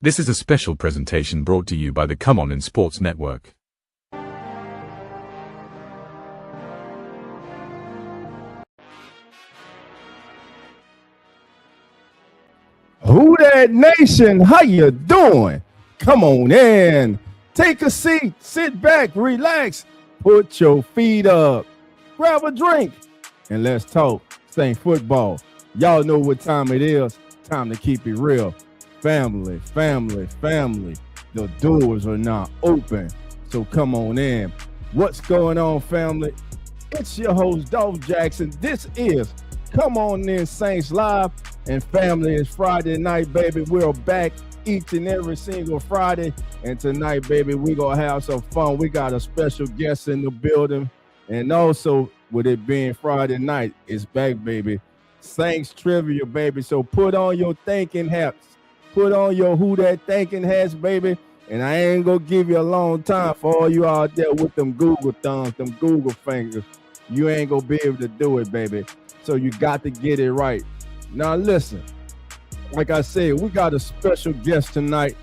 This is a special presentation brought to you by the Come On in Sports Network. Who that nation? How you doing? Come on in. Take a seat. Sit back. Relax. Put your feet up. Grab a drink. And let's talk Saints football. Y'all know what time it is. Time to keep it real. Family, family, family. The doors are now open. So come on in. What's going on, family? It's your host, Dolph Jackson. This is Come On In Saints Live. And family, it's Friday night, baby. We're back each and every single Friday. And tonight, baby, we're going to have some fun. We got a special guest in the building. And also, with it being Friday night, it's back, baby. Saints trivia, baby. So put on your thinking hats. Put on your who that thinking hats, baby. And I ain't going to give you a long time for all you out there with them Google thumbs, them Google fingers. You ain't going to be able to do it, baby. So you got to get it right. Now, listen, like I said, we got a special guest tonight.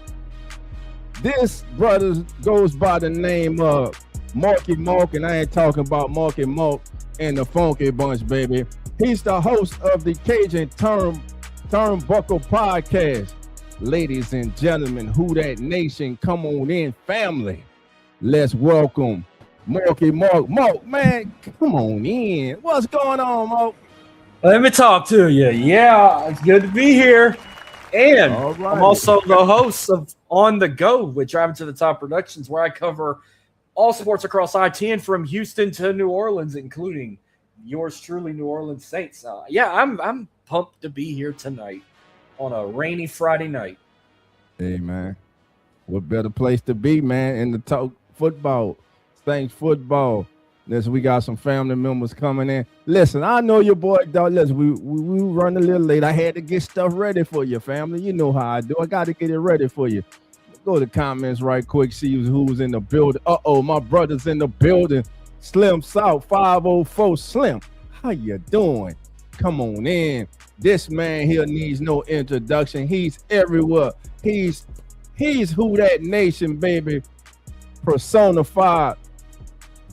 This brother goes by the name of Marky Mark, and I ain't talking about Marky Mark and the Funky Bunch, baby. He's the host of the Cajun Turnbuckle Podcast. Ladies and gentlemen, who that nation, come on in, family. Let's welcome Marky Mark. Mark, man, come on in. What's going on, Mark? Let me talk to you. Yeah, it's good to be here. And I'm also the host of On the Go with Driving to the Top Productions, where I cover all sports across I-10 from Houston to New Orleans, including yours truly, New Orleans Saints. I'm pumped to be here tonight on a rainy Friday night. Hey, man. What better place to be, man, in the talk football, Saints football. Listen, we got some family members coming in. Listen, I know your boy, dog. Listen, we run a little late. I had to get stuff ready for you, family. You know how I do. I got to get it ready for you. Go to the comments right quick, see who was in the building. Uh-oh, my brother's in the building. Slim South 504 Slim. How you doing? Come on in. This man here needs no introduction. He's everywhere. He's who that nation, baby. Personified.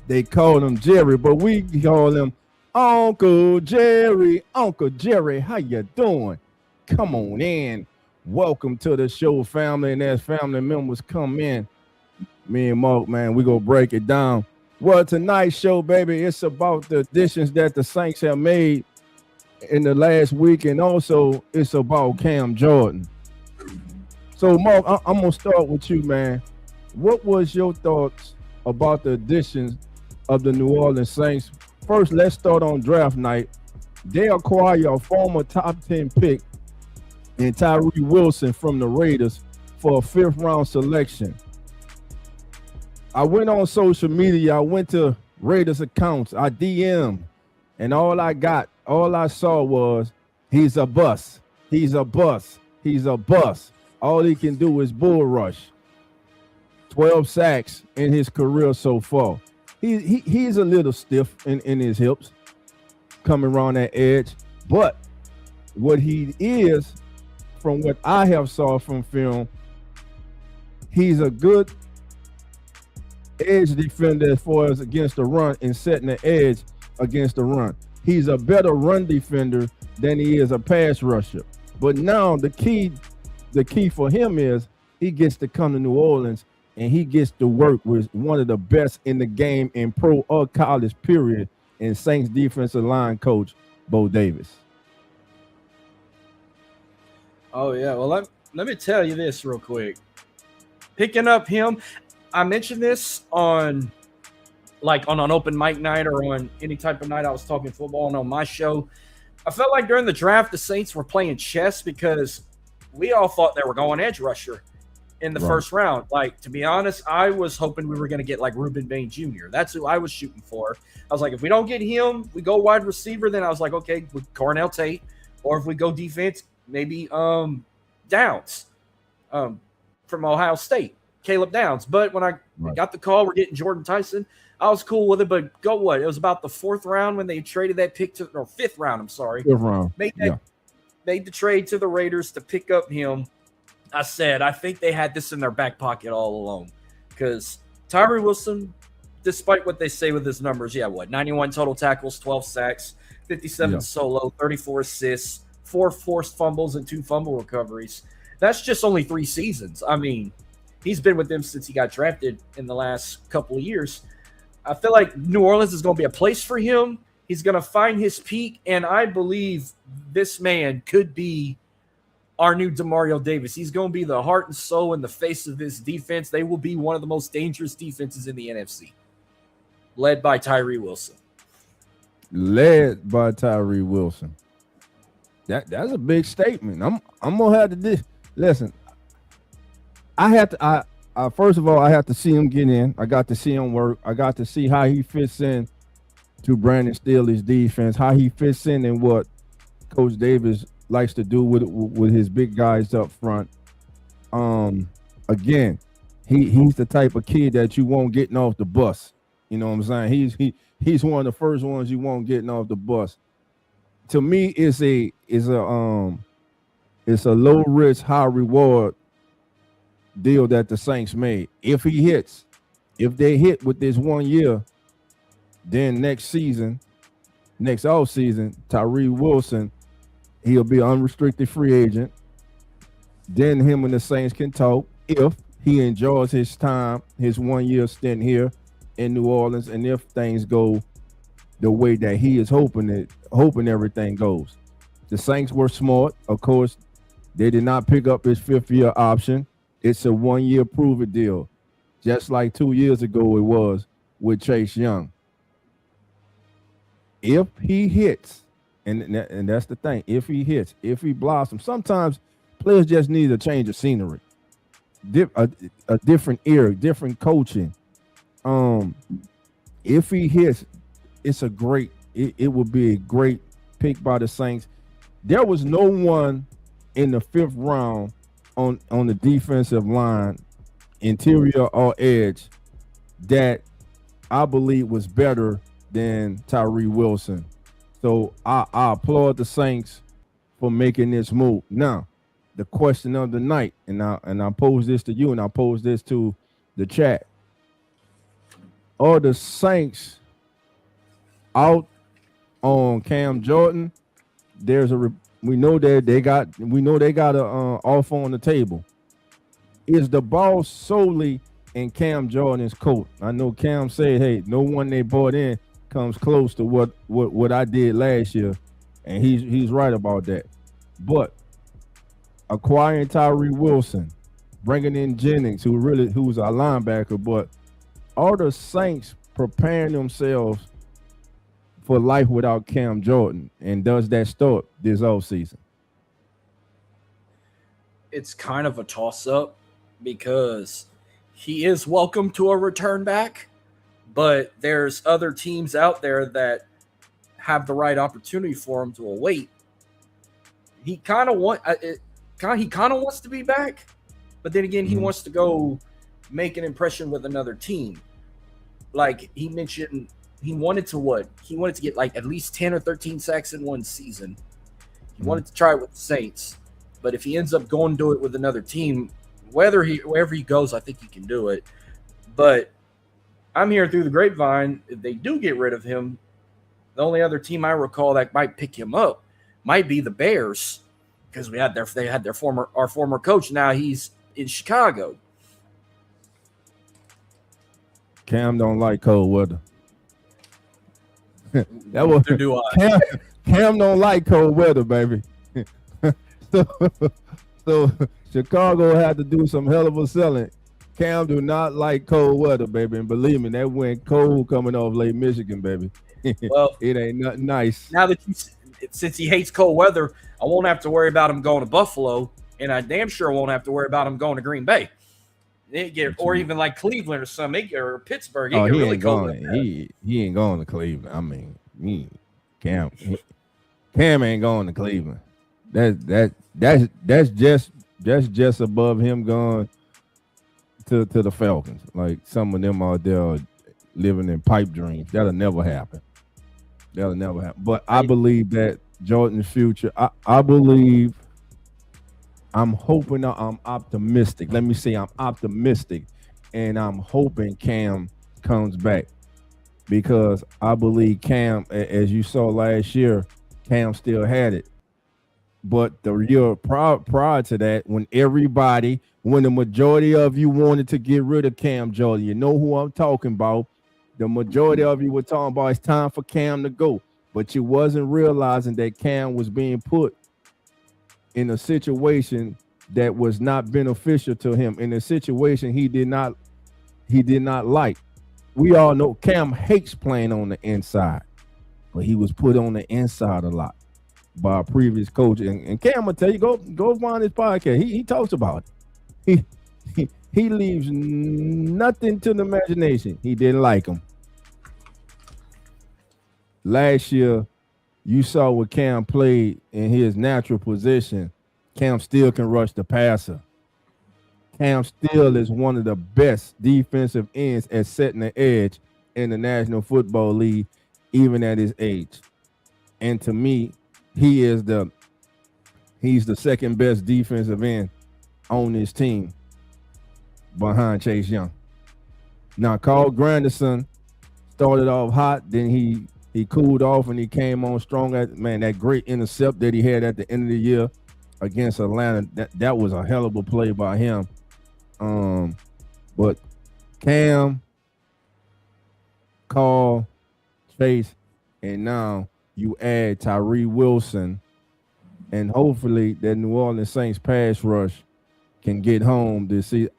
They call him Jerry, but we call him Uncle Jerry. Uncle Jerry, how you doing? Come on in. Welcome to the show, family. And as family members come in, me and Mark, man, we gonna break it down. Well, tonight's show, baby, it's about the additions that the Saints have made in the last week, and also it's about Cam Jordan. So, Mark, I'm gonna start with you, man. What was your thoughts about the additions of the New Orleans Saints? First, let's start on draft night. They acquire a former top 10 pick in Tyree Wilson from the Raiders for a 5th round selection. I went on social media. I went to Raiders accounts. I DM'd, and all I saw was he's a bust. He's a bust. He's a bust. All he can do is bull rush. 12 sacks in his career so far. He's a little stiff in his hips, coming around that edge. But what he is, from what I have saw from film, he's a good edge defender as far as against the run and setting the edge against the run. He's a better run defender than he is a pass rusher. But now the key for him is he gets to come to New Orleans and he gets to work with one of the best in the game in pro or college, period, in Saints defensive line coach, Bo Davis. Oh, yeah. Well, let me tell you this real quick. Picking up him, I mentioned this on an open mic night or on any type of night I was talking football and on my show. I felt like during the draft, the Saints were playing chess because we all thought they were going edge rusher in the first round. Like, to be honest, I was hoping we were going to get like Reuben Bain Jr. That's who I was shooting for. I was like, if we don't get him, we go wide receiver. Then I was like, okay, with Cornell Tate, or if we go defense, maybe Downs from Ohio State, Caleb Downs. But when I got the call, we're getting Jordan Tyson, I was cool with it. But go what? It was about the 4th round when they traded that pick to, or 5th round. I'm sorry. 5th round. Made the trade to the Raiders to pick up him. I said I think they had this in their back pocket all along, because Tyree Wilson, despite what they say with his numbers, 91 total tackles, 12 sacks, 57 solo, 34 assists, 4 forced fumbles, and 2 fumble recoveries. That's just only 3 seasons. I mean, he's been with them since he got drafted in the last couple of years. I feel like New Orleans is going to be a place for him. He's going to find his peak, and I believe this man could be our new Demario Davis. He's going to be the heart and soul and the face of this defense. They will be one of the most dangerous defenses in the NFC, led by Tyree Wilson. Led by Tyree Wilson. That's a big statement. I'm gonna have to listen. I have to. I first of all, I have to see him get in. I got to see him work. I got to see how he fits in to Brandon Staley's defense. How he fits in what Coach Davis likes to do with his big guys up front. Again, he's the type of kid that you won't getting off the bus. You know what I'm saying? He's one of the first ones you won't getting off the bus. To me, it's a low risk, high reward deal that the Saints made. If they hit with this 1 year, then next off season, Tyree Wilson, he'll be an unrestricted free agent. Then him and the Saints can talk if he enjoys his time, his 1 year stint here in New Orleans, and if things go the way that he is hoping everything goes. The Saints were smart. Of course, they did not pick up his 5th year option. It's a 1 year prove it deal, just like 2 years ago it was with Chase Young. If he hits, and that's the thing, if he hits, if he blossoms, sometimes players just need a change of scenery, a different era, different coaching. If he hits, it would be a great pick by the Saints. There was no one in the 5th round on the defensive line, interior or edge, that I believe was better than Tyree Wilson. So I applaud the Saints for making this move. Now, the question of the night, and I pose this to you, and I pose this to the chat: are the Saints out on Cam Jordan? We know they got a offer on the table. Is the ball solely in Cam Jordan's court? I know Cam said, "Hey, no one they brought in comes close to what I did last year," and he's right about that. But acquiring Tyree Wilson, bringing in Jennings, who's a linebacker, but are the Saints preparing themselves for life without Cam Jordan, and does that start this offseason? It's kind of a toss-up because he is welcome to a return back, but there's other teams out there that have the right opportunity for him to await. He kind of wants to be back, but then again, he wants to go make an impression with another team. Like he mentioned, he wanted to get like at least 10 or 13 sacks in one season. He wanted to try it with the Saints, but if he ends up going to do it with another team, wherever he goes, I think he can do it. But I'm hearing through the grapevine, if they do get rid of him, the only other team I recall that might pick him up might be the Bears, because they had our former coach. Now he's in Chicago. Cam don't like cold weather. Neither do I. Cam don't like cold weather, baby. so Chicago had to do some hell of a selling. Cam do not like cold weather, baby, and believe me, that wind cold coming off Lake Michigan, baby. Well, it ain't nothing nice. Now that since he hates cold weather, I won't have to worry about him going to Buffalo, and I damn sure won't have to worry about him going to Green Bay. Or even like Cleveland or something, or Pittsburgh. He ain't going to Cleveland. I mean, Cam ain't going to Cleveland. That's just above him going to the Falcons. Like some of them out there living in pipe dreams. That'll never happen. But I believe that Jordan's future. I believe I'm hoping, I'm optimistic. Let me say I'm optimistic, and I'm hoping Cam comes back because I believe Cam, as you saw last year, Cam still had it. But the year prior to that, when the majority of you wanted to get rid of Cam Jordan, you know who I'm talking about. The majority of you were talking about it's time for Cam to go, but you wasn't realizing that Cam was being put in a situation that was not beneficial to him, in a situation he did not like. We all know Cam hates playing on the inside, but he was put on the inside a lot by a previous coach. And Cam will tell you, go find his podcast. He talks about it. He leaves nothing to the imagination. He didn't like him. Last year, you saw what Cam played in his natural position. Cam still can rush the passer. Cam still is one of the best defensive ends at setting the edge in the National Football League, even at his age. And to me, he's the second best defensive end on this team behind Chase Young. Now, Carl Granderson started off hot, then he cooled off and he came on strong. That great intercept that he had at the end of the year against Atlanta, that was a hell of a play by him. But Cam, Carl, Chase, and now you add Tyree Wilson, and hopefully that New Orleans Saints pass rush can get home this season.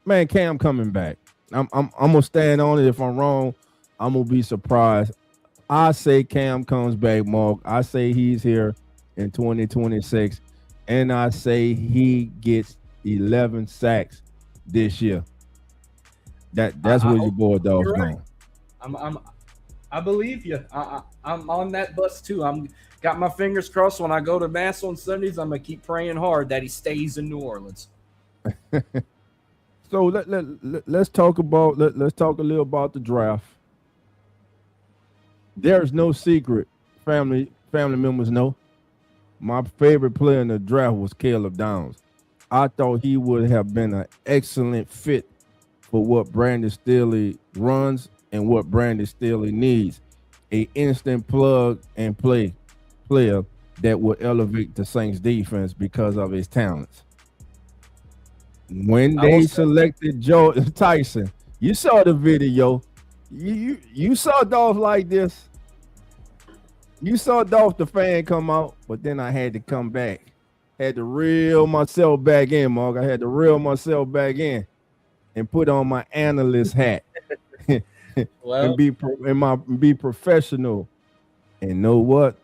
Man, Cam coming back. I'm gonna stand on it. If I'm wrong, I'm gonna be surprised. I say Cam comes back, Mark. I say he's here in 2026, and I say he gets 11 sacks this year. That's where your boy dog's going. I believe you. I'm on that bus too. I'm got my fingers crossed. When I go to mass on Sundays, I'm gonna keep praying hard that he stays in New Orleans. So let's talk about let's talk a little about the draft. There's no secret, family members know. My favorite player in the draft was Caleb Downs. I thought he would have been an excellent fit for what Brandon Staley runs and what Brandon Staley needs. An instant plug and play player that will elevate the Saints defense because of his talents. When they selected Jordan Tyson, you saw the video. You saw Dolph like this. You saw Dolph the fan come out, but then I had to come back. Had to reel myself back in, Mark. I had to reel myself back in and put on my analyst hat and be professional. And know what?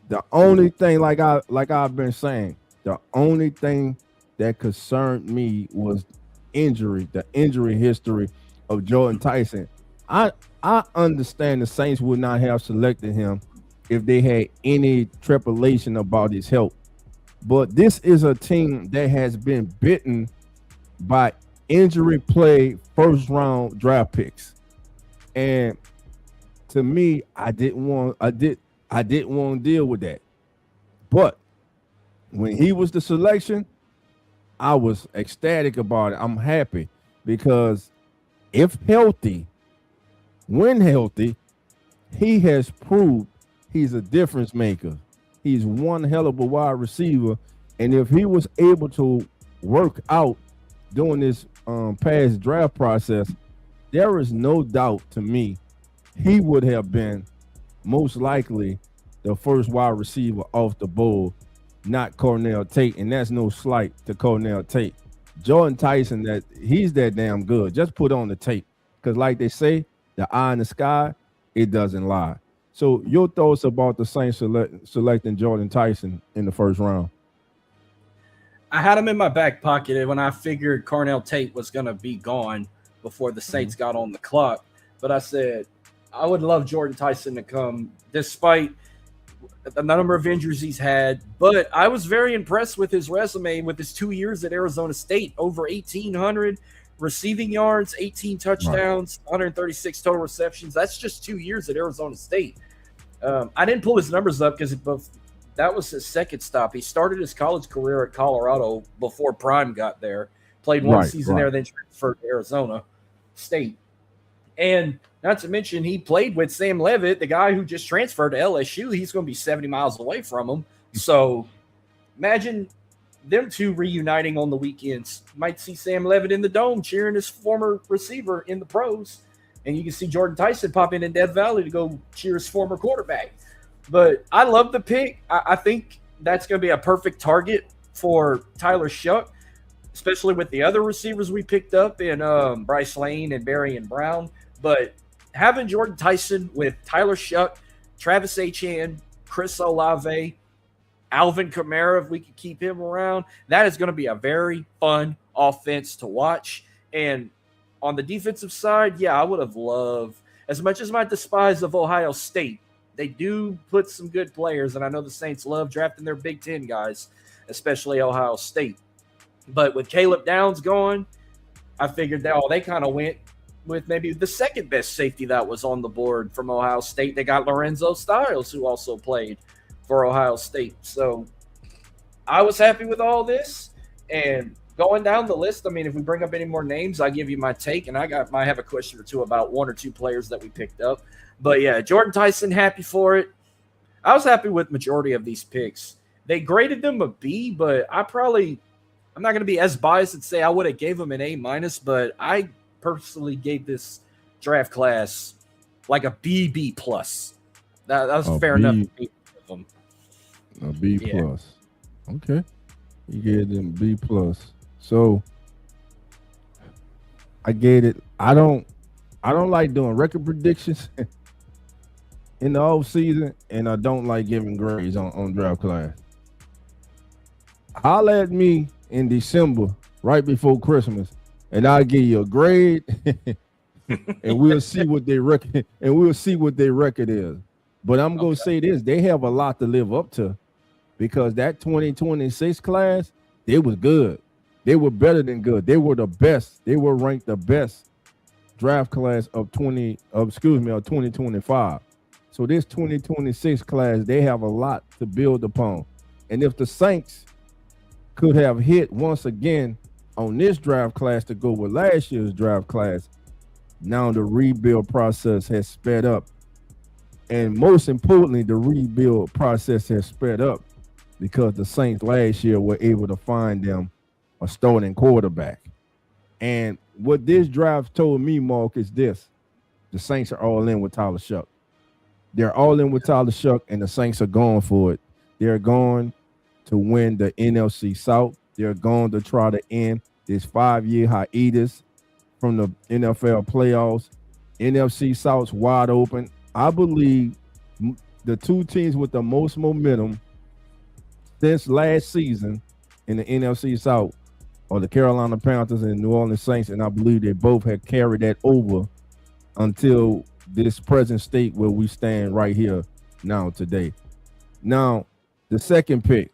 The only thing, like I've been saying, the only thing that concerned me was the injury history of Jordan Tyson. I understand the Saints would not have selected him if they had any trepidation about his health. But this is a team that has been bitten by injury play first round draft picks. And to me, I didn't want to deal with that. But when he was the selection, I was ecstatic about it. I'm happy because when healthy, he has proved he's a difference maker. He's one hell of a wide receiver. And if he was able to work out during this past draft process, there is no doubt to me he would have been most likely the first wide receiver off the board, not Cornell Tate. And that's no slight to Cornell Tate. Jordan Tyson, he's that damn good. Just put on the tape. Because like they say, the eye in the sky, it doesn't lie. So your thoughts about the Saints selecting Jordan Tyson in the first round? I had him in my back pocket when I figured Cornell Tate was going to be gone before the Saints got on the clock. But I said, I would love Jordan Tyson to come despite the number of injuries he's had. But I was very impressed with his resume with his 2 years at Arizona State, over 1,800 receiving yards, 18 touchdowns, 136 total receptions. That's just 2 years at Arizona State. I didn't pull his numbers up because that was his second stop. He started his college career at Colorado before Prime got there. Played one season there, then transferred to Arizona State. And not to mention, he played with Sam Levitt, the guy who just transferred to LSU. He's going to be 70 miles away from him. So imagine them two reuniting on the weekends. You might see Sam Levitt in the Dome cheering his former receiver in the pros. And you can see Jordan Tyson pop in Death Valley to go cheer his former quarterback. But I love the pick. I think that's going to be a perfect target for Tyler Shough, especially with the other receivers we picked up in Bryce Lane and Barian Brown. But having Jordan Tyson with Tyler Shough, Travis Etienne, Chris Olave, Alvin Kamara, if we could keep him around, that is going to be a very fun offense to watch. And on the defensive side, yeah, I would have loved, as much as I despise of Ohio State, they do put some good players, and I know the Saints love drafting their Big Ten guys, especially Ohio State. But with Caleb Downs gone, I figured that they kind of went with maybe the second best safety that was on the board from Ohio State. They got Lorenzo Styles, who also played for Ohio State. So I was happy with all this. And going down the list, I mean, if we bring up any more names, I'll give you my take. And I might have a question or two about one or two players that we picked up. But yeah, Jordan Tyson, happy for it. I was happy with majority of these picks. They graded them a B, but I'm not going to be as biased and say I would have gave them an A-, but I personally gave this draft class like a B+. That was fair enough. A B+. Yeah. Okay. You gave them B+. So I gave it. I don't like doing record predictions in the off season, and I don't like giving grades on draft class. Holler at me in December, right before Christmas, and I'll give you a grade, and we'll see what they record. And we'll see what their record is. But I'm gonna say this: they have a lot to live up to, because that 2026 class, they was good. They were better than good. They were the best. They were ranked the best draft class of 2025. So this 2026 class, they have a lot to build upon. And if the Saints could have hit once again on this draft class to go with last year's draft class, now the rebuild process has sped up. And most importantly, the rebuild process has sped up because the Saints last year were able to find them a starting quarterback. And what this draft told me, Mark, is this: the Saints are all in with Tyler Shough. They're all in with Tyler Shough, and the Saints are going for it. They're going to win the NFC South. They're going to try to end this 5-year hiatus from the NFL playoffs. NFC South's wide open. I believe the two teams with the most momentum since last season in the NFC South are the Carolina Panthers and New Orleans Saints, and I believe they both have carried that over until this present state where we stand right here now today. Now, the second pick,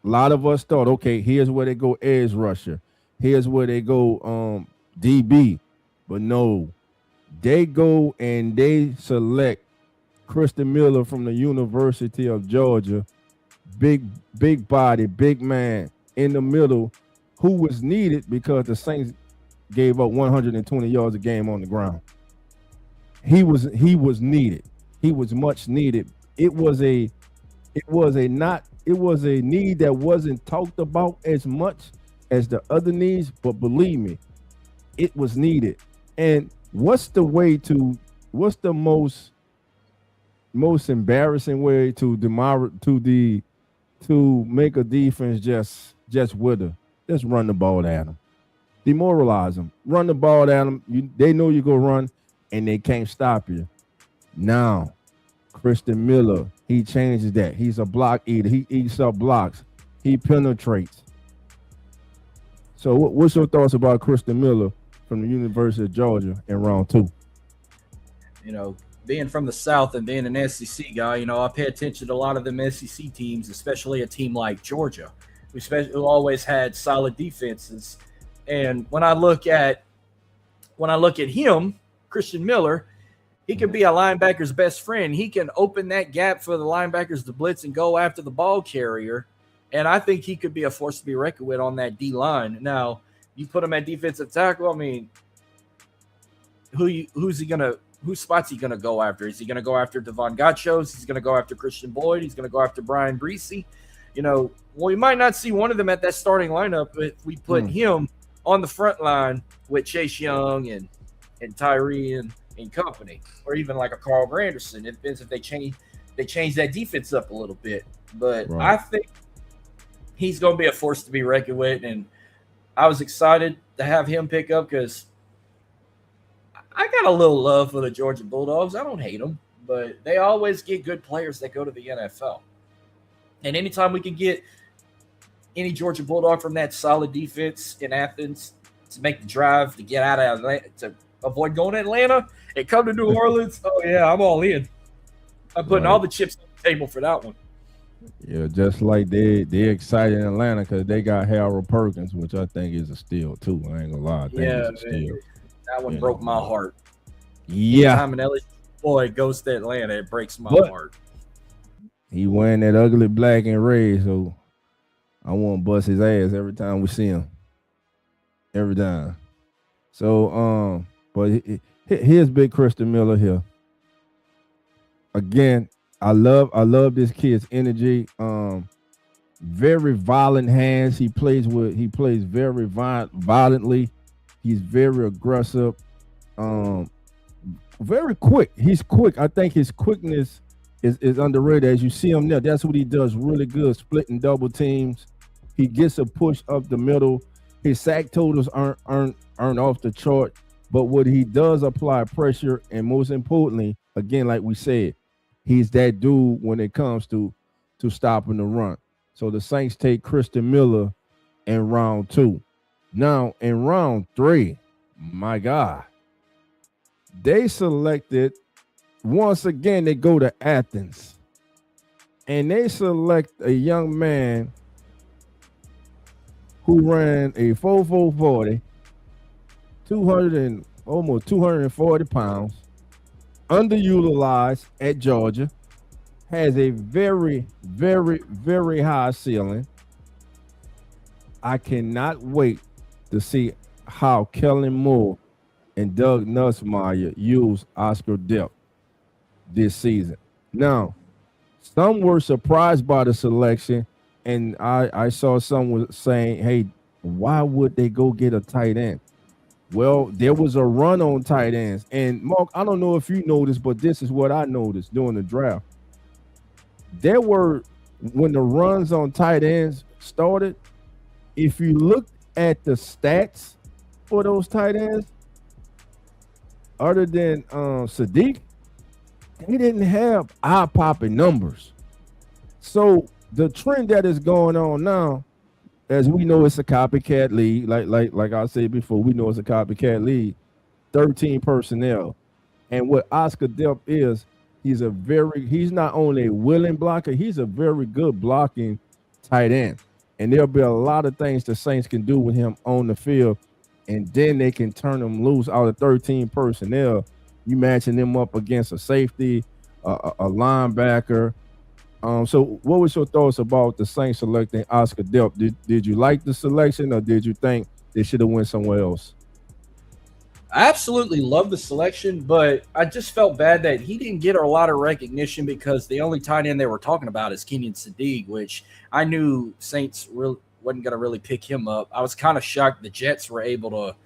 a lot of us thought, okay, here's where they go edge rusher. Here's where they go DB. But no, they go and they select Christian Miller from the University of Georgia. Big body, big man in the middle, who was needed because the Saints gave up 120 yards a game on the ground. He was needed. He was much needed. It was a need that wasn't talked about as much as the other needs, but believe me, it was needed. And what's the most embarrassing way to make a defense just wither? Just run the ball at them. Demoralize them. Run the ball at them. They know you go run, and they can't stop you. Now, Christian Miller, he changes that. He's a block eater. He eats up blocks. He penetrates. So what's your thoughts about Christian Miller from the University of Georgia in round 2? You know, being from the South and being an SEC guy, I pay attention to a lot of them SEC teams, especially a team like Georgia, who always had solid defenses. And when I look at him, Christian Miller, He could be a linebacker's best friend. He can open that gap for the linebackers to blitz and go after the ball carrier. And I think he could be a force to be reckoned with on that D line. Now, you put him at defensive tackle. I mean, whose spot's he gonna go after? Is he gonna go after Devon Gachos? He's gonna go after Christian Boyd. He's gonna go after Brian Breesy. Well, we might not see one of them at that starting lineup if we put him on the front line with Chase Young and Tyree and company, or even like a Carl Granderson. It depends if they change that defense up a little bit. But right. I think he's going to be a force to be reckoned with, and I was excited to have him pick up because I got a little love for the Georgia Bulldogs. I don't hate them, but they always get good players that go to the NFL. And anytime we can get any Georgia Bulldog from that solid defense in Athens to make the drive to get out of Atlanta, to avoid going to Atlanta and come to New Orleans, oh, yeah, I'm all in. I'm putting all the chips on the table for that one. Yeah, just like they're excited in Atlanta because they got Harold Perkins, which I think is a steal, too. I ain't going to lie. I think it's a steal. That one broke my heart. Yeah. Anytime an LSU boy goes to Atlanta, it breaks my heart. He wearing that ugly black and red, so I want to bust his ass every time we see him. Every time. So, but here's Big Christian Miller here. Again, I love this kid's energy. Very violent hands. He plays very violently. He's very aggressive. Very quick. He's quick. I think his quickness is underrated. As you see him there, that's what he does really good, splitting double teams. He gets a push up the middle. His sack totals aren't off the chart, but what he does apply pressure, and most importantly, again, like we said, he's that dude when it comes to stopping the run. So the Saints take Christian Miller in round 2. Now in round 3, my God, they selected, once again, they go to Athens, and they select a young man who ran a 4.40, almost 240 pounds, underutilized at Georgia, has a very, very, very high ceiling. I cannot wait to see how Kellen Moore and Doug Nussmeier use Oscar Delp this season. Now, some were surprised by the selection, and I saw someone saying, hey, why would they go get a tight end? Well, there was a run on tight ends. And Mark, I don't know if you noticed, but this is what I noticed during the draft. There were, when the runs on tight ends started, if you look at the stats for those tight ends, other than Sadiq, they didn't have eye-popping numbers. So the trend that is going on now, as we know, it's a copycat league. Like I said before, we know it's a copycat league. 13 personnel, and what Oscar Delp is, he's not only a willing blocker, he's a very good blocking tight end. And there'll be a lot of things the Saints can do with him on the field, and then they can turn him loose out of 13 personnel. You matching them up against a safety, a linebacker. So what was your thoughts about the Saints selecting Oscar Delp? Did you like the selection, or did you think they should have went somewhere else? I absolutely love the selection, but I just felt bad that he didn't get a lot of recognition because the only tight end they were talking about is Kenyon Sadiq, which I knew Saints wasn't going to really pick him up. I was kind of shocked the Jets were able to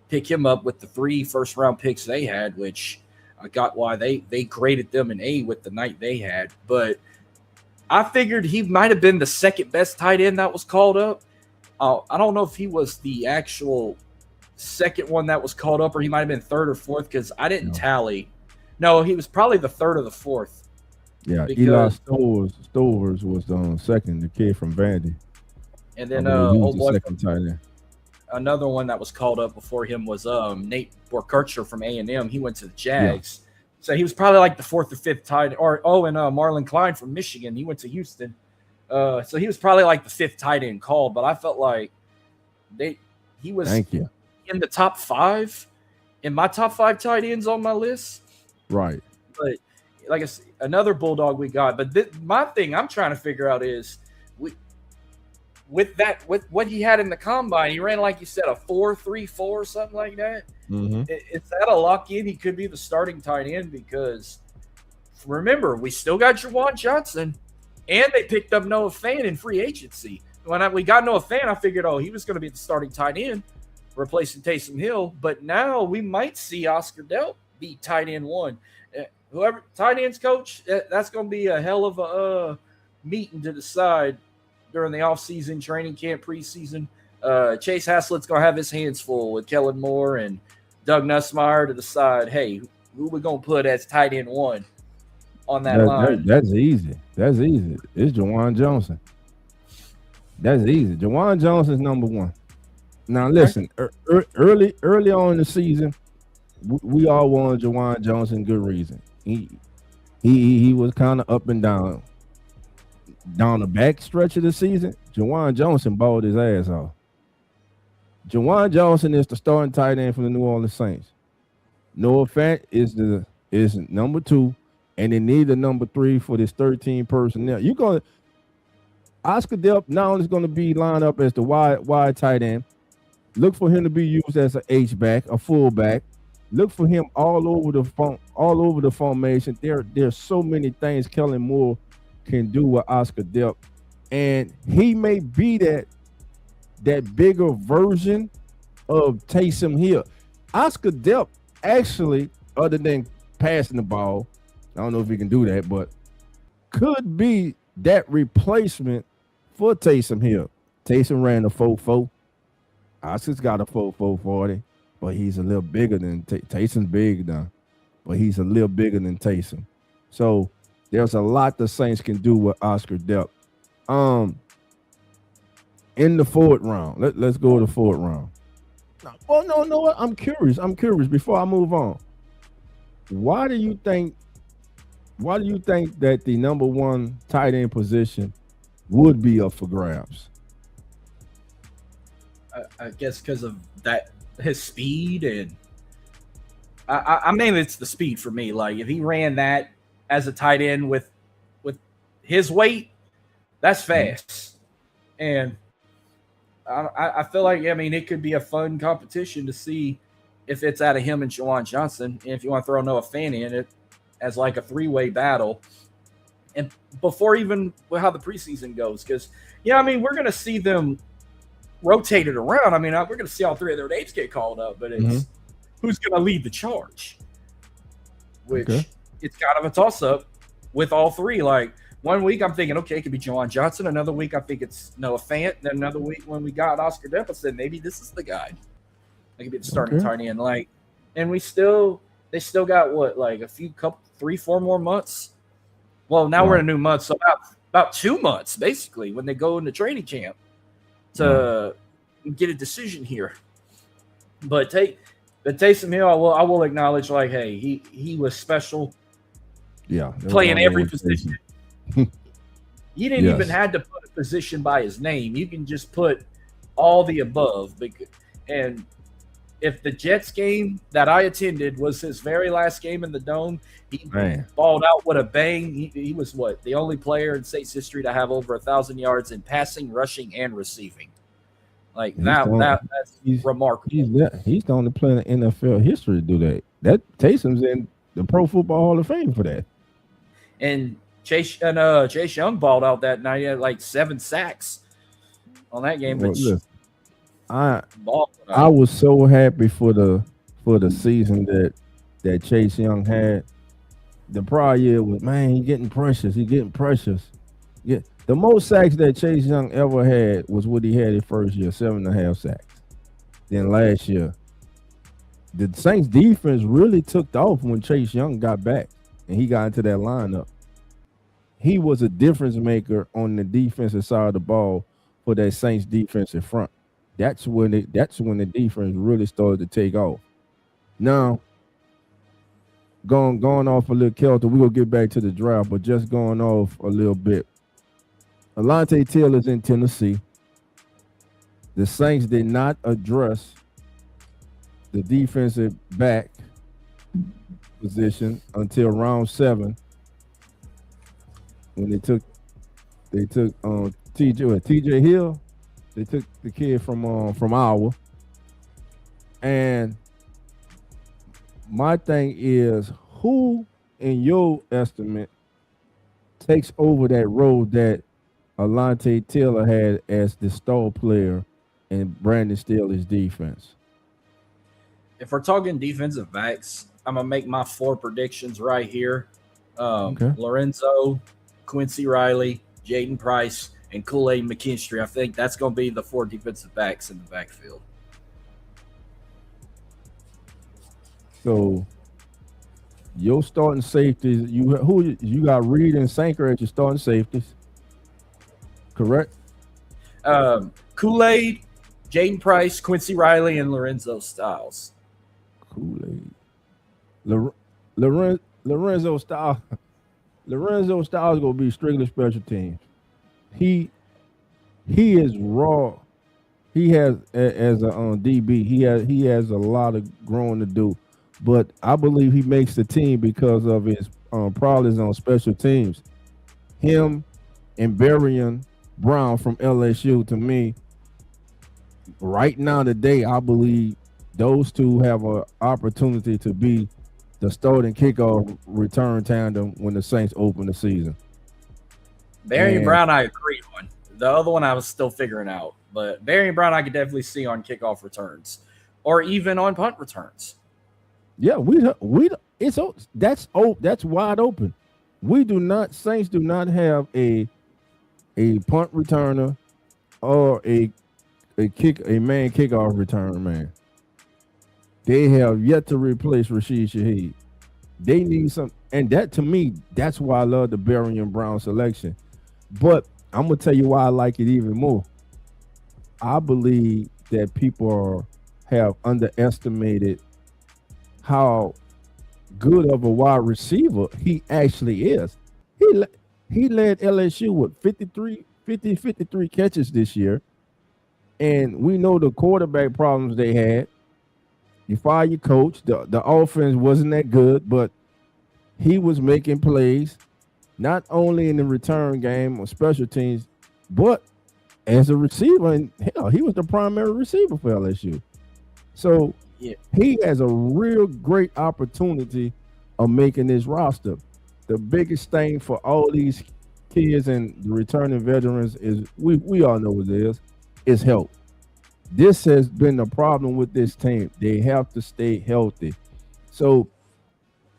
pick him up with the 3 first-round picks they had, which I got why they graded them an A with the night they had. But I figured he might have been the second best tight end that was called up. I don't know if he was the actual second one that was called up, or he might have been third or fourth because I didn't tally. No, he was probably the third or the fourth. Yeah, Eli Stovers was second, the kid from Vandy. And then second tight end. Another one that was called up before him was Nate Borkercher from A&M. He went to the Jags. Yeah. So he was probably like the fourth or fifth tight end. And Marlon Klein from Michigan. He went to Houston. So he was probably like the fifth tight end called. But I felt like he was in the top 5, in my top 5 tight ends on my list. Right. But like I said, another bulldog we got. But my thing I'm trying to figure out is with what he had in the combine, he ran, like you said, a 4.34 or something like that. Mm-hmm. Is that a lock in? He could be the starting tight end because remember, we still got Juwan Johnson, and they picked up Noah Fant in free agency. When we got Noah Fant, I figured, he was going to be the starting tight end, replacing Taysom Hill. But now we might see Oscar Delp be tight end one. Whoever tight ends coach, that's going to be a hell of a meeting to decide during the offseason, training camp, preseason. Chase Haslett's going to have his hands full with Kellen Moore and Doug Nussmeier to decide, hey, who we going to put as tight end one on that line? That's easy. It's Juwan Johnson. That's easy. Juwan Johnson's number one. Now, listen, early on in the season, we all wanted Juwan Johnson. Good reason. He was kind of up and down. Down the back stretch of the season, Juwan Johnson balled his ass off. Juwan Johnson is the starting tight end for the New Orleans Saints. Noah Fant is number 2, and they need a number 3 for this 13 personnel. Oscar Delp now is going to be lined up as the wide tight end. Look for him to be used as an H-back, a fullback. Look for him all over the formation. There's so many things Kellen Moore can do with Oscar Delp, and he may be that bigger version of Taysom Hill. Oscar Delp actually, other than passing the ball, I don't know if he can do that, but could be that replacement for Taysom Hill. Taysom ran a 4.4. Oscar's got a 4.40, but he's a little bigger than Taysom's big now, but he's a little bigger than Taysom. So there's a lot the Saints can do with Oscar Delp. In the 4th round, let's go to the 4th round. No. I'm curious before I move on. Why do you think that the number 1 tight end position would be up for grabs? I guess because of that, his speed, and I mean, it's the speed for me. Like, if he ran that as a tight end with his weight, that's fast. And I feel like, it could be a fun competition to see if it's out of him and Juwan Johnson. And if you want to throw Noah Fant in it as like a 3-way battle. And before even how the preseason goes, because, we're going to see them rotated around. We're going to see all 3 of their names get called up, but it's who's going to lead the charge, which it's kind of a toss-up with all 3. Like, one week I'm thinking, okay, it could be Juwan Johnson. Another week I think it's Noah Fant. Then another week when we got Oscar Delp, I said maybe this is the guy. That could be the starting tight end. Like, and they still got what, like a 3-4 more months. Well, now we're in a new month, so about 2 months basically when they go into training camp to get a decision here. But Taysom Hill, I will acknowledge, like, hey, he was special. Yeah, playing every position. You didn't even have to put a position by his name. You can just put all the above. And if the Jets game that I attended was his very last game in the Dome, he balled out with a bang. He was the only player in Saints history to have over 1,000 yards in passing, rushing, and receiving. Like, that's remarkable. He's the only player in NFL history to do that. That Taysom's in the Pro Football Hall of Fame for that. And Chase Young balled out that night. He had like 7 sacks on that game. I was so happy for the season that Chase Young had. The prior year was, he's getting precious. Yeah, the most sacks that Chase Young ever had was what he had his first year, 7.5 sacks. Then last year, the Saints defense really took off when Chase Young got back and he got into that lineup. He was a difference maker on the defensive side of the ball for that Saints defensive front. That's when the defense really started to take off. Now, going off a little Kelton, we're going to get back to the draft, but just going off a little bit. Alontae Taylor's in Tennessee. The Saints did not address the defensive back position until round 7 when they took TJ Hill. They took the kid from Iowa. And my thing is, who in your estimate takes over that role that Alontae Taylor had as the star player and Brandon Staley's defense? If we're talking defensive backs, I'm gonna make my 4 predictions right here. Lorenzo, Quincy Riley, Jaden Price, and Kool-Aid McKinstry. I think that's gonna be the 4 defensive backs in the backfield. So your starting safeties, you got Reed and Sanker as your starting safeties, correct? Kool-Aid, Jaden Price, Quincy Riley, and Lorenzo Styles. Kool-Aid, Lorenzo Styles. Lorenzo Styles gonna be strictly special teams. He is raw. He has as a DB. He has a lot of growing to do, but I believe he makes the team because of his prowess on special teams. Him and Barion Brown from LSU, to me, right now today, I believe those two have an opportunity to be the starting kickoff return tandem when the Saints open the season. Barion Brown, I agree on. The other one I was still figuring out, but Barion Brown I could definitely see on kickoff returns, or even on punt returns. Yeah, that's wide open. Saints do not have a punt returner or a man kickoff return man. They have yet to replace Rashid Shaheed. They need some, and that to me, that's why I love the Barion Brown selection. But I'm gonna tell you why I like it even more. I believe that people have underestimated how good of a wide receiver he actually is. He led LSU with 53 catches this year. And we know the quarterback problems they had. You fire your coach. The offense wasn't that good, but he was making plays, not only in the return game or special teams, but as a receiver. And hell, he was the primary receiver for LSU. So he has a real great opportunity of making this roster. The biggest thing for all these kids and the returning veterans is we all know what it is health. This has been the problem with this team. They have to stay healthy. So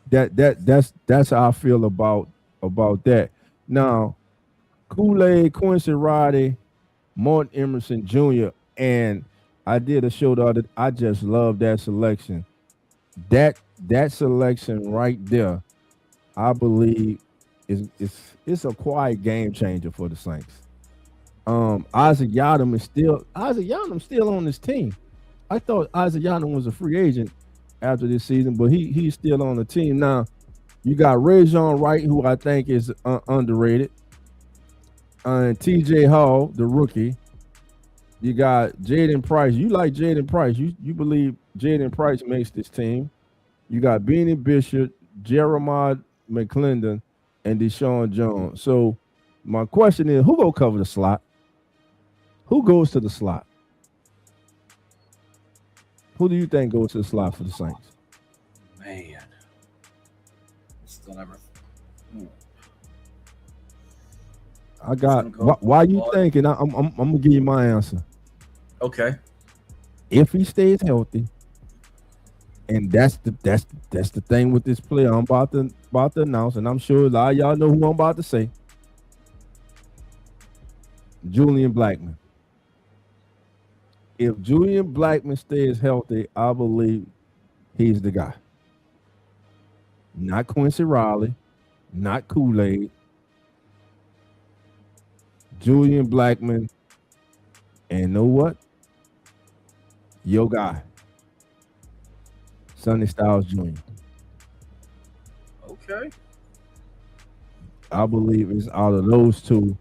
that's how I feel about that. Now, Kool-Aid, Quincy Riley, Martin Emerson Jr., and I did a show the other. I just love that selection. That selection right there, I believe, it's a quiet game changer for the Saints. Isaac Yiadom still on this team. I thought Isaac Yiadom was a free agent after this season, but he's still on the team. Now, you got Rajon Wright, who I think is underrated, and TJ Hall, the rookie. You got Jaden Price. You like Jaden Price. You believe Jaden Price makes this team. You got Beanie Bishop, Jeremiah McClendon, and Deshaun Jones. So my question is, who go cover the slot? Who goes to the slot? Who do you think goes to the slot for the Saints? Man. Still never. I got. Why you thinking? I'm gonna give you my answer. Okay. If he stays healthy, and that's the thing with this player I'm about to announce, and I'm sure a lot of y'all know who I'm about to say. Julian Blackmon. If Julian Blackmon stays healthy, I believe he's the guy. Not Quincy Riley, not Kool-Aid. Julian Blackmon, and know what? Your guy, Sonny Styles Jr. Okay. I believe it's out of those two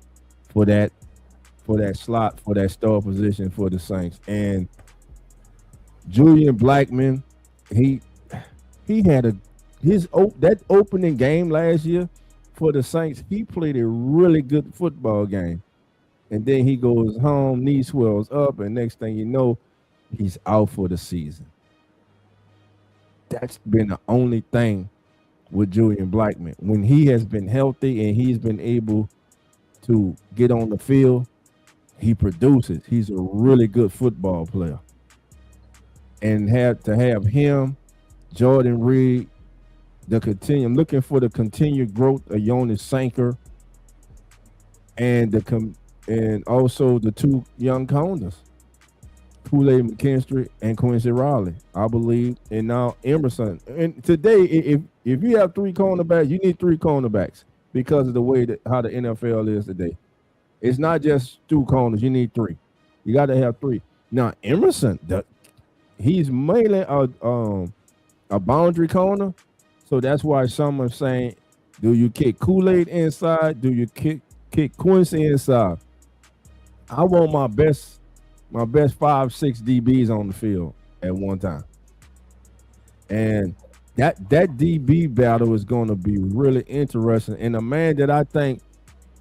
for that slot, for that star position for the Saints. And Julian Blackmon, he had that opening game last year for the Saints, he played a really good football game. And then he goes home, knee swells up, and next thing you know, he's out for the season. That's been the only thing with Julian Blackmon. When he has been healthy and he's been able to get on the field, he produces. He's a really good football player. And have him, Jordan Reed, I'm looking for the continued growth of Jonas Sanker and also the two young corners, Kool-Aid McKinstry and Quincy Riley, I believe, and now Emerson. And today, if you have three cornerbacks, you need three cornerbacks because of the way how the NFL is today. It's not just two corners; you need three. You got to have three. Now Emerson, he's mainly a boundary corner. So that's why some are saying, do you kick Kool-Aid inside? Do you kick Quincy inside? I want my best 5-6 DBs on the field at one time. And that DB battle is going to be really interesting. And a man that I think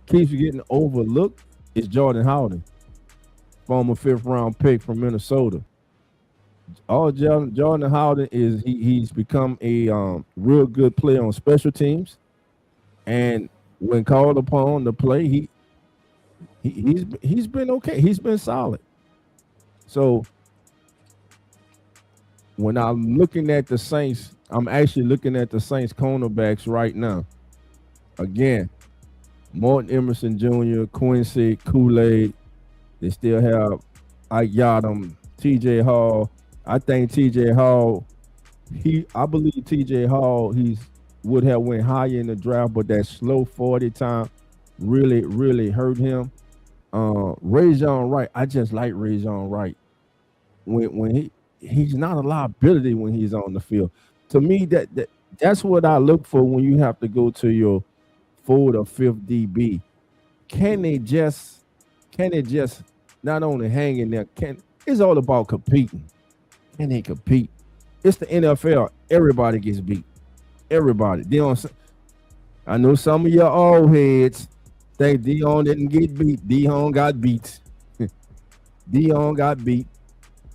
keeps getting overlooked is Jordan Howden, former 5th round pick from Minnesota. Jordan Howden he's become a real good player on special teams, and when called upon to play, he's been okay. He's been solid. So when I'm looking at the Saints, I'm actually looking at the Saints cornerbacks right now. Again, Morton Emerson Jr., Quincy, Kool-Aid. They still have Ike Yadam, T.J. Hall. I think T.J. Hall, I believe T.J. Hall, would have went higher in the draft, but that slow 40 time really, really hurt him. Rajon Wright, I just like Rajon Wright. When he's not a liability when he's on the field. To me, that's what I look for when you have to go to your 4th or 5th DB. Can they just not only hang in there? It's all about competing. Can they compete? It's the NFL. Everybody gets beat. Everybody. I know some of your old heads think Dion didn't get beat. Dion got beat. Dion got beat.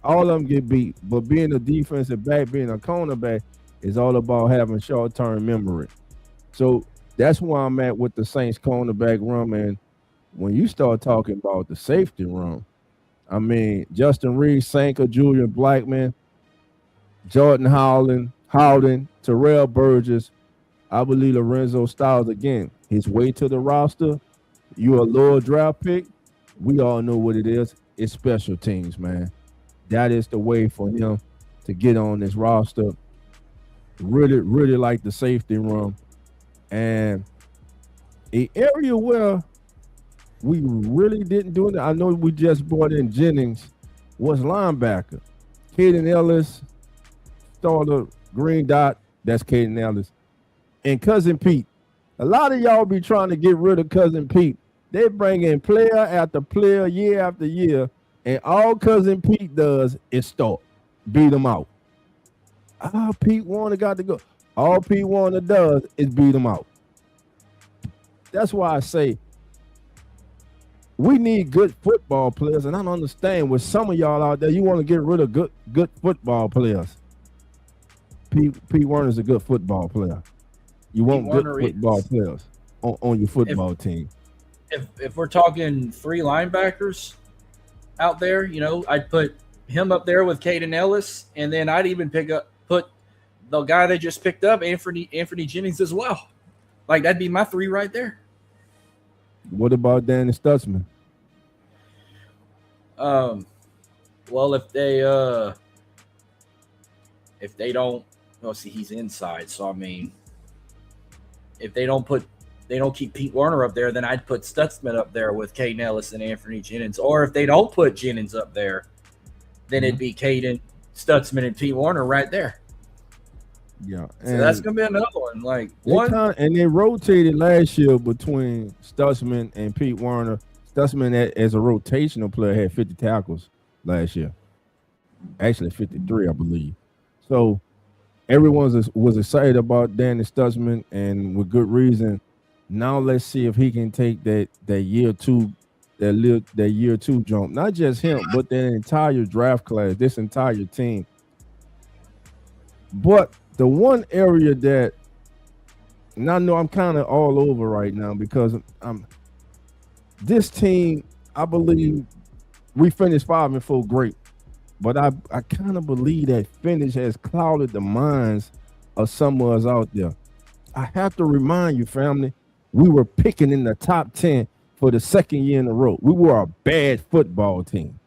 All of them get beat. But being a defensive back, being a cornerback, is all about having short-term memory. So that's where I'm at with the Saints cornerback room. And when you start talking about the safety room, I mean, Justin Reed, Sanker, Julian Blackmon, Jordan Howden, Terrell Burgess, I believe Lorenzo Styles, again, his way to the roster, you're a lower draft pick, we all know what it is. It's special teams, man. That is the way for him to get on this roster. Really, really like the safety room. And an area where we really didn't do it. I know we just brought in Jennings, was linebacker. Caden Ellis, starter, green dot, that's Caden Ellis. And Cousin Pete. A lot of y'all be trying to get rid of Cousin Pete. They bring in player after player, year after year, and all Cousin Pete does is start, beat them out. Pete Werner got to go. All Pete Werner does is beat them out. That's why I say we need good football players, and I don't understand with some of y'all out there, you want to get rid of good football players. Pete Werner's a good football player. You want good football players on your football team. If we're talking 3 linebackers out there, I'd put him up there with Caden Ellis, and then I'd even put the guy they just picked up, Anthony Jennings, as well. Like, that'd be my 3 right there. What about Danny Stutzman? Well, if they don't, see, he's inside. So I mean, if they don't keep Pete Werner up there, then I'd put Stutzman up there with Caden Ellis and Anthony Jennings. Or if they don't put Jennings up there, then it'd be Caden, Stutzman, and Pete Werner right there. Yeah, so that's gonna be another one. Like and they rotated last year between Stutzman and Pete Werner. Stutzman, as a rotational player, had 50 tackles last year. Actually, 53, I believe. So was excited about Danny Stutzman, and with good reason. Now let's see if he can take that year two, that year two jump. Not just him, but the entire draft class, this entire team. But the one area that, and I know I'm kind of all over right now because I'm this team. I believe we finished 5-4, great. But I kind of believe that finish has clouded the minds of some of us out there. I have to remind you, family, we were picking in the top 10 for the second year in a row. We were a bad football team.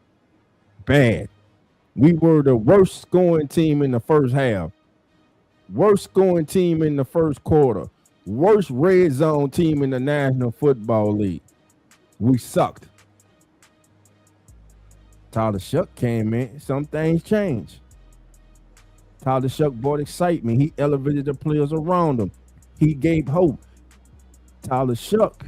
Bad. We were the worst scoring team in the first half. Worst scoring team in the first quarter. Worst red zone team in the National Football League. We sucked. Tyler Shuck came in. Some things changed. Tyler Shuck brought excitement. He elevated the players around him. He gave hope. Tyler Shuck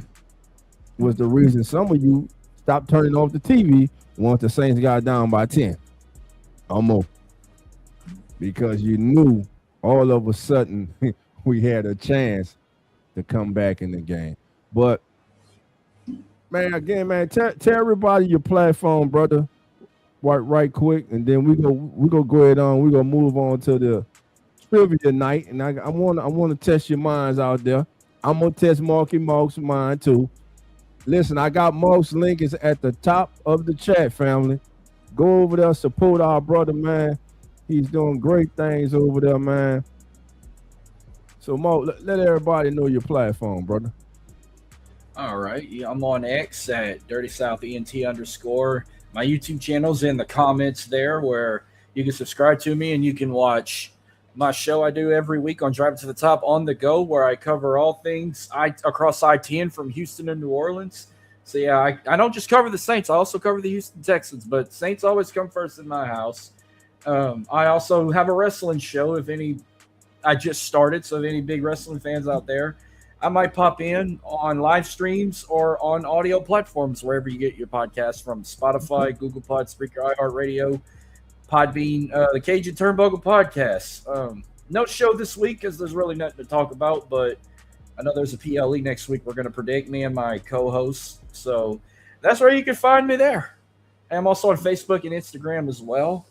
was the reason some of you stopped turning off the TV once the Saints got down by 10 or more. Because you knew all of a sudden we had a chance to come back in the game. But, man, again, man, tell everybody your platform, brother. Right quick, and then we go ahead on. We gonna move on to the trivia night, and I want to test your minds out there. I'm gonna test Marky Mark's mind too. Listen, I got Mark's link is at the top of the chat, family. Go over there, support our brother, man. He's doing great things over there, man. So, Mark, let everybody know your platform, brother. All right, yeah, I'm on X at Dirty South ENT _. My YouTube channel's in the comments there where you can subscribe to me and you can watch my show I do every week on Driving to the Top on the Go, where I cover all things across I-10 from Houston to New Orleans. So, yeah, I don't just cover the Saints. I also cover the Houston Texans, but Saints always come first in my house. I also have a wrestling show. I just started, so if any big wrestling fans out there, I might pop in on live streams or on audio platforms, wherever you get your podcasts from: Spotify, Google Pod, Spreaker, iHeartRadio, Podbean, the Cajun Turnbuckle Podcast. No show this week because there's really nothing to talk about, but I know there's a PLE next week. We're going to predict, me and my co-host. So that's where you can find me there. And I'm also on Facebook and Instagram as well.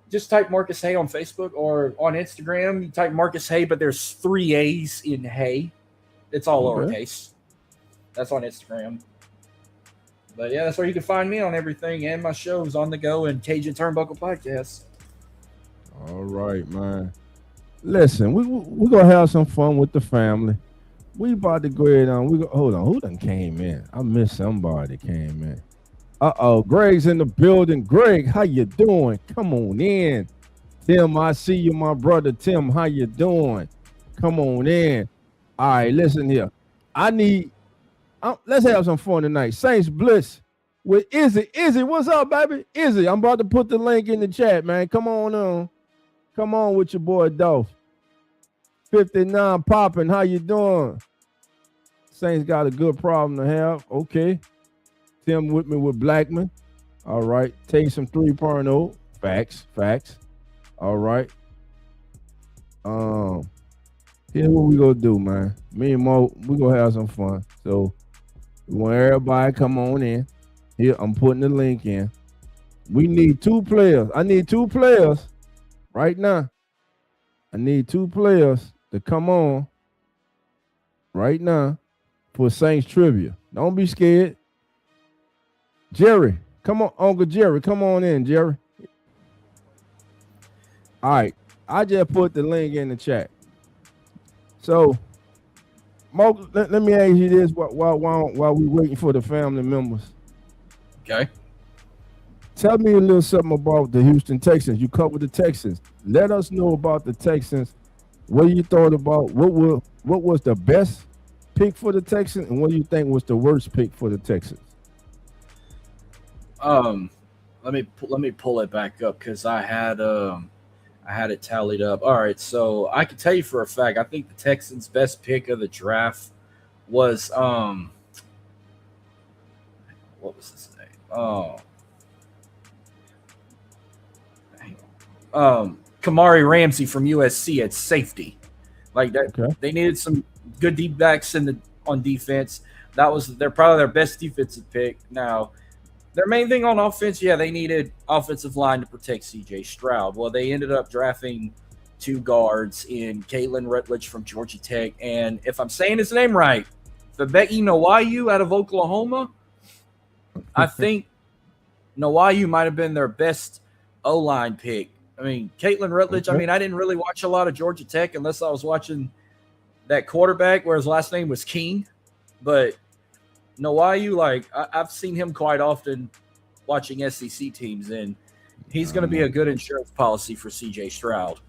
Just type Marcus Hay on Facebook, or on Instagram, you type Marcus Hay, but there's 3 A's in Hay. It's all lowercase. That's on Instagram. But yeah, that's where you can find me on everything, and my shows on the Go and Cajun Turnbuckle Podcast. All right, man. Listen, we're going to have some fun with the family. We about to go ahead on. Hold on. Who done came in? I missed somebody came in. Greg's in the building. Greg, how you doing? Come on in. Tim, I see you, my brother. Tim, how you doing? Come on in. All right, listen here. Let's have some fun tonight. Saints Blitz with Izzy. Izzy, what's up, baby? Izzy, I'm about to put the link in the chat, man. Come on with your boy Dolph. 59 popping. How you doing? Saints got a good problem to have. Okay. Tim with me with Blackman. All right. Taysom 3.0. Facts. All right. Here's what we gonna do, man. Me and Mo, we gonna have some fun. So we want everybody come on in. Here, I'm putting the link in. We need 2 players. I need 2 players right now. I need 2 players to come on right now for Saints trivia. Don't be scared. Jerry, come on, Uncle Jerry, come on in, Jerry. All right, I just put the link in the chat. So, Mo, let me ask you this while we waiting for the family members. Okay. Tell me a little something about the Houston Texans. You covered the Texans. Let us know about the Texans. What you thought about what was the best pick for the Texans, and what do you think was the worst pick for the Texans? Let me pull it back up because I had it tallied up. All right, so I can tell you for a fact, I think the Texans' best pick of the draft was what was his name? Kamari Ramsey from USC at safety. Like that, Okay. they needed some good deep backs on defense. They're probably their best defensive pick. Now, their main thing on offense, they needed offensive line to protect C.J. Stroud. Well, they ended up drafting 2 guards in Caitlin Rutledge from Georgia Tech, and if I'm saying his name right, Fabeki Nwayu out of Oklahoma. I think Nwayu might have been their best O-line pick. I mean, Caitlin Rutledge, Okay. I didn't really watch a lot of Georgia Tech unless I was watching that quarterback where his last name was King. But Nwayu, I've seen him quite often watching SEC teams, and he's going to be a good insurance policy for C.J. Stroud.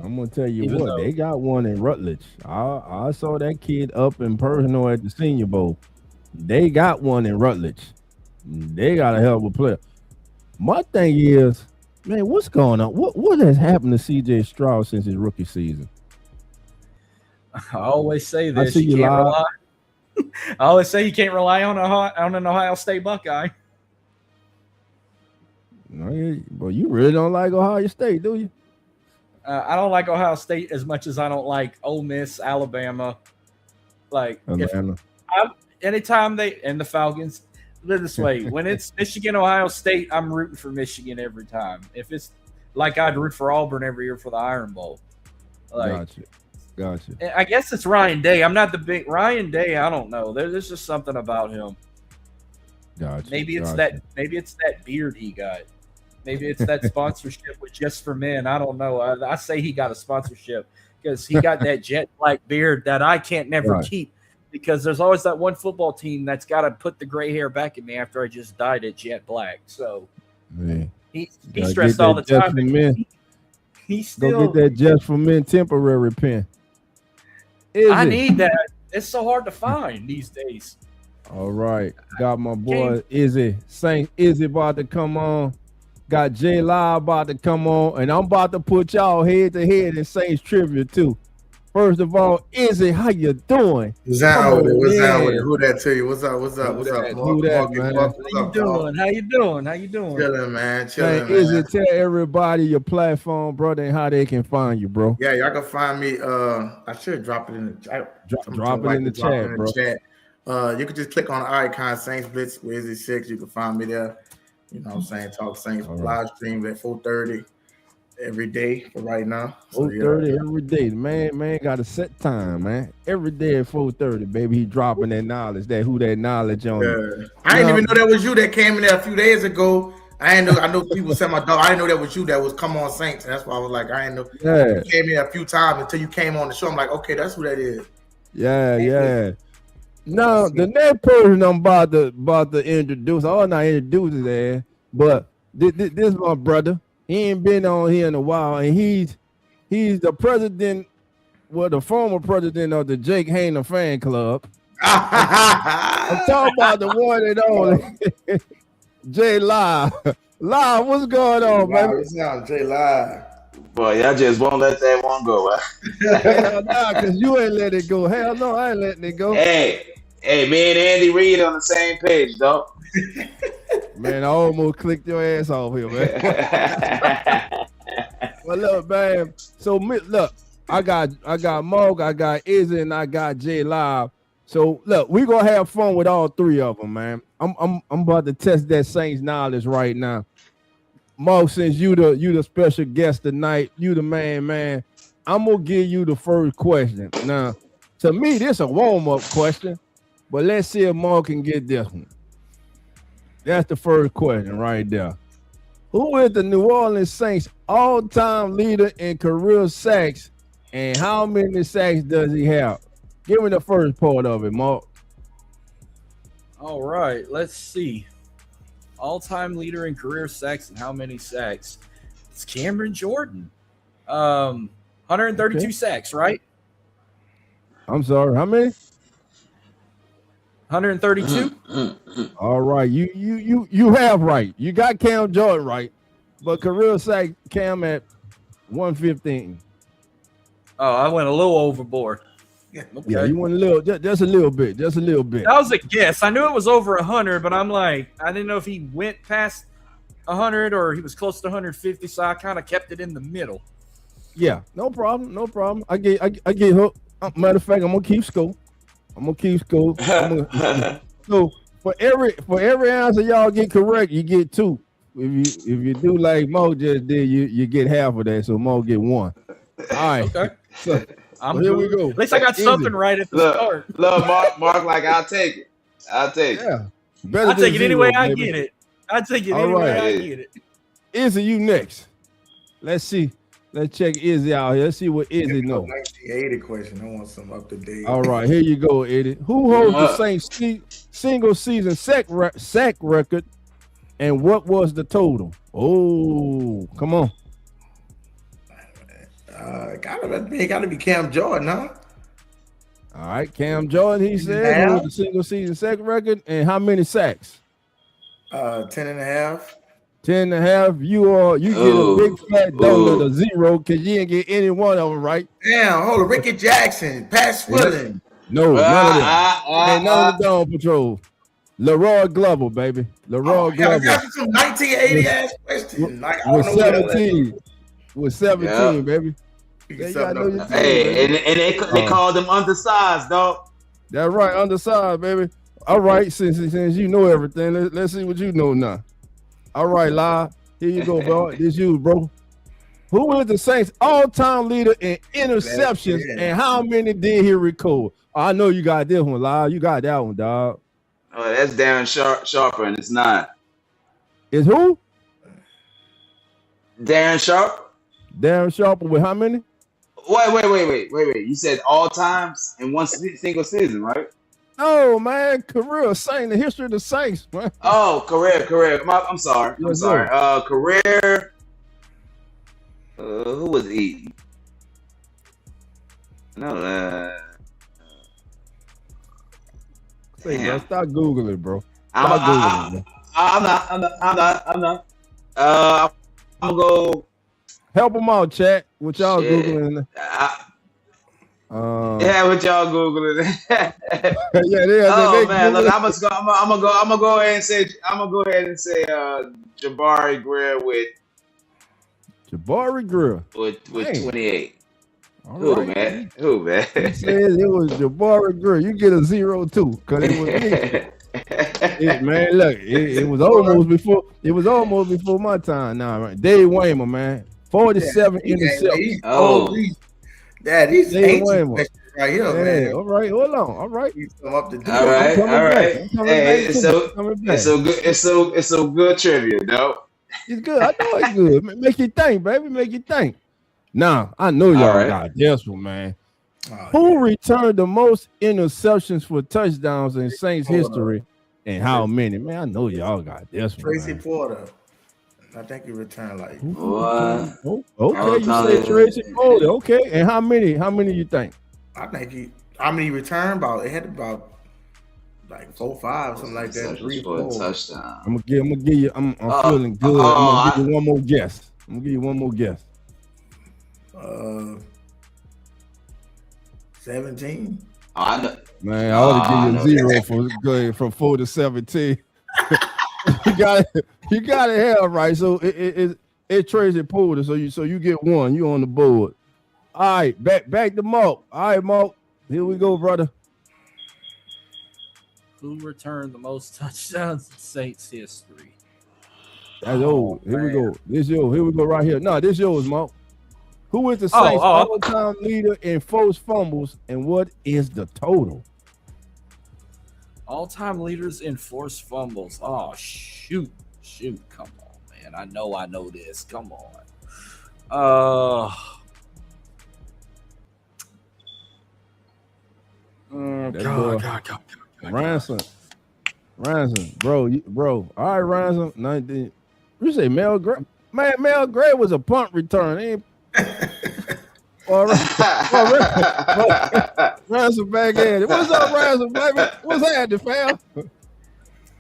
I'm gonna tell you Even what, though- they got one in Rutledge. I saw that kid up in personal at the Senior Bowl. They got one in Rutledge. They got a hell of a player. My thing is, man, what's going on? What has happened to C.J. Stroud since his rookie season? I always say this. see you can't live. rely. I always say you can't rely on an Ohio State Buckeye. No, but you really don't like Ohio State, do you? I don't like Ohio State as much as I don't like Ole Miss, Alabama. Atlanta. Anytime and the Falcons. Put it this way, when it's Michigan, Ohio State, I'm rooting for Michigan every time. If it's like I'd root for Auburn every year for the Iron Bowl. Gotcha. I guess it's Ryan Day. I'm not the big Ryan Day. I don't know. There's just something about him. Gotcha. Maybe it's gotcha. that beard he got. Maybe it's that sponsorship with Just for Men. I don't know. I say he got a sponsorship because he got that jet black beard that I can't never Right. keep, because there's always that one football team that's got to put the gray hair back in me after I just dyed it jet black. So Man. he's Gotta stressed get all that the time. Just for Men. He's Go still. get that Just for Men temporary pen. I need that. It's so hard to find these days. All right. Got my boy Izzy. Saint Izzy about to come on. Got J Live about to come on. And I'm about to put y'all head to head in Saints trivia too. First of all, Izzy, how you doing? What's out with it? What's Yeah. out with it? Who that to you? What's up? What's up? What's up? Who that, man? What's How you up, dog? doing? How you doing? How you doing? Chilling, man. Hey, Chilling, Izzy, man. tell everybody your platform, brother, and how they can find you, bro. Yeah, y'all can find me. I should drop it in the chat. Drop it in the chat, bro. You can just click on the icon Saints Blitz with Izzy 6. You can find me there. You know what I'm saying? Talk Saints All right. live stream at 4:30 every day for right now. So, 4:30 every day. Man got a set time, man. Every day at 4:30, baby. He dropping that knowledge, who that knowledge on. Yeah. I didn't even know that was you that came in there a few days ago. I know people said my dog. I didn't know that was you that was Come On Saints. And that's why I was like, I didn't know. Yeah. You came in a few times until you came on the show. I'm like, okay, that's who that is. Yeah. Now the next person I'm about to introduce, I not introduce his ass, but this is my brother. He ain't been on here in a while, and he's the president, the former president of the Jake Hayner fan club. I'm talking about the one and only J Live. Live, what's going on, Wow, baby? this sounds J Live. Boy, y'all just won't let that one go. Huh? Hell nah, because you ain't let it go. Hell no, I ain't letting it go. Hey, me and Andy Reid on the same page, dog. Man, I almost clicked your ass off here, man. Well, look, man. So look, I got Moog, I got Izzy, and I got J Live. So look, we gonna have fun with all three of them, man. I'm about to test that Saints knowledge right now. Moog, since you the special guest tonight, you the man. I'm gonna give you the first question. Now, to me, this a warm-up question, but let's see if Moog can get this one. That's the first question right there. Who is the New Orleans Saints all-time leader in career sacks, and how many sacks does he have? Give me the first part of it, Mark. All right, let's see. All-time leader in career sacks and how many sacks? It's Cameron Jordan. 132 Okay. sacks, right? I'm sorry, how many? 132. All right, you have right. You got Cam Jordan right, but career sack Cam at 115. Oh, I went a little overboard. Okay. Yeah, you went a little, just a little bit. That was a guess. I knew it was over 100, but I'm like, I didn't know if he went past 100 or he was close to 150, so I kind of kept it in the middle. Yeah, no problem, no problem. I get hooked. Matter of fact, I'm gonna keep score. So for every answer y'all get correct, you get 2. If you do like Mo just did, you get half of that. So Mo get 1. All right. Okay. So here we go. At least I got something right at the start. Look, Mark, like I'll take it. Yeah. Better I'll than take it any way zero, I baby. get it. I take it All any way right. I get it. Izzy, you next. Let's see. Let's check Izzy out here. Let's see what Izzy know. 1980 question. I want some up to date. All right, here you go, Eddie. Who holds the Saints single season sack record, and what was the total? Oh, come on. Gotta be Cam Jordan, huh? All right, Cam Jordan, he said, holds the single season sack record, and how many sacks? 10.5. 10.5. You get a big fat donut of 0 because you didn't get any one of them right. Damn, hold on. Ricky Jackson, Pat Swilling. No, none of them. Ain't none of the Dawn Patrol. Leroy Glover, baby. Leroy I Glover. got some 1980 ass question. Like, I With don't know what 17. With 17, baby. that You gotta know your is. team, Hey, baby. and they called them undersized, dog. That's right, undersized, baby. All right, since you know everything, let's see what you know now. All right, La, here you go, bro. This you, bro. Who is the Saints' all-time leader in interceptions, and how many did he record? I know you got this one, La. You got that one, dog. Oh, that's Darren Sharper, and it's 9. Is who? Darren Sharp. Darren Sharper with how many? Wait. You said all times in one single season, right? No, man, career Saint, the history of the Saints, man. Oh, career. I'm sorry. Yes, sir. Career. Who was eating? No. Say, bro, stop googling, bro. I'm not. I'm gonna go. Help them out, chat. What y'all Shit. googling? Yeah, what y'all googling? Oh man, look, I'm gonna go ahead and say Jabari Greer with Jabari Greer with Dang. 28. All Who right. man? Who man? He says it was Jabari Greer. You get a 0 too, because it was me. Man, look, it was almost before. It was almost before my time. Now, right? Dave Waymer, man, 47 interceptions. These Dave ancient Waymer. questions right here, Yeah, man. all right, hold on, all right. He's come up to date. All right. I'm coming Hey, back it's too. I'm coming back. so good trivia, though. It's good. I know it's good. Make you think, baby. Make you think. Now, I know y'all All right. got this one, man. Oh, Who returned the most interceptions for touchdowns in Saints history, and how many? Man, I know y'all got this one. Tracy Man. Porter. I think he returned like What? Oh, okay, you All said time. Tracy Porter. Okay, and how many? How many you think? I think he. How many returned? About it had about like 4, 5, something like that. 3, for a 4. touchdown. I'm gonna give you. I'm feeling good. I'm gonna give you one more guess. I'm gonna give you one more guess. 17. Oh, I know. Man, I ought to give you a 0 for going from 4 to 17. you got it hell right. So it Tracy Porter. So you get 1. You on the board. All right, back to Mark. All right, Mark. Here we go, brother. Who returned the most touchdowns in Saints history? That's old. Here we go. This yours. Here we go right here. No, this yours, Mark. Who is the Saints all-time leader in forced fumbles, and what is the total? All-time leaders in forced fumbles. Oh, shoot. Come on, man. I know this. Come on. God. Ransom, bro. All right, Ransom. 19. You say Mel Gray? Man, Mel Gray was a punt return. He ain't all right. Ransom back at it. What's up, Ransom, baby? What's happening, fam?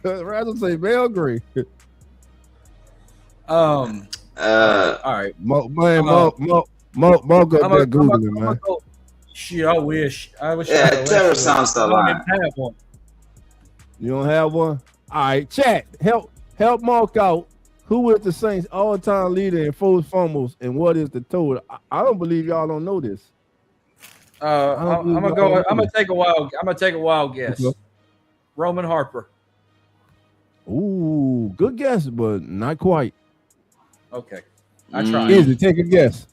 Ransom say Mel Gray. All right. Mark up that Googling, man. Shit, I wish. Yeah, Terror sounds the line. Have one. You don't have one? All right, chat. Help Mark out. Who is the Saints all-time leader in forced fumbles, and what is the total? I don't believe y'all don't know this. I'm gonna take a wild guess. Okay. Roman Harper. Ooh, good guess, but not quite. Okay, I tried. Easy, take a guess.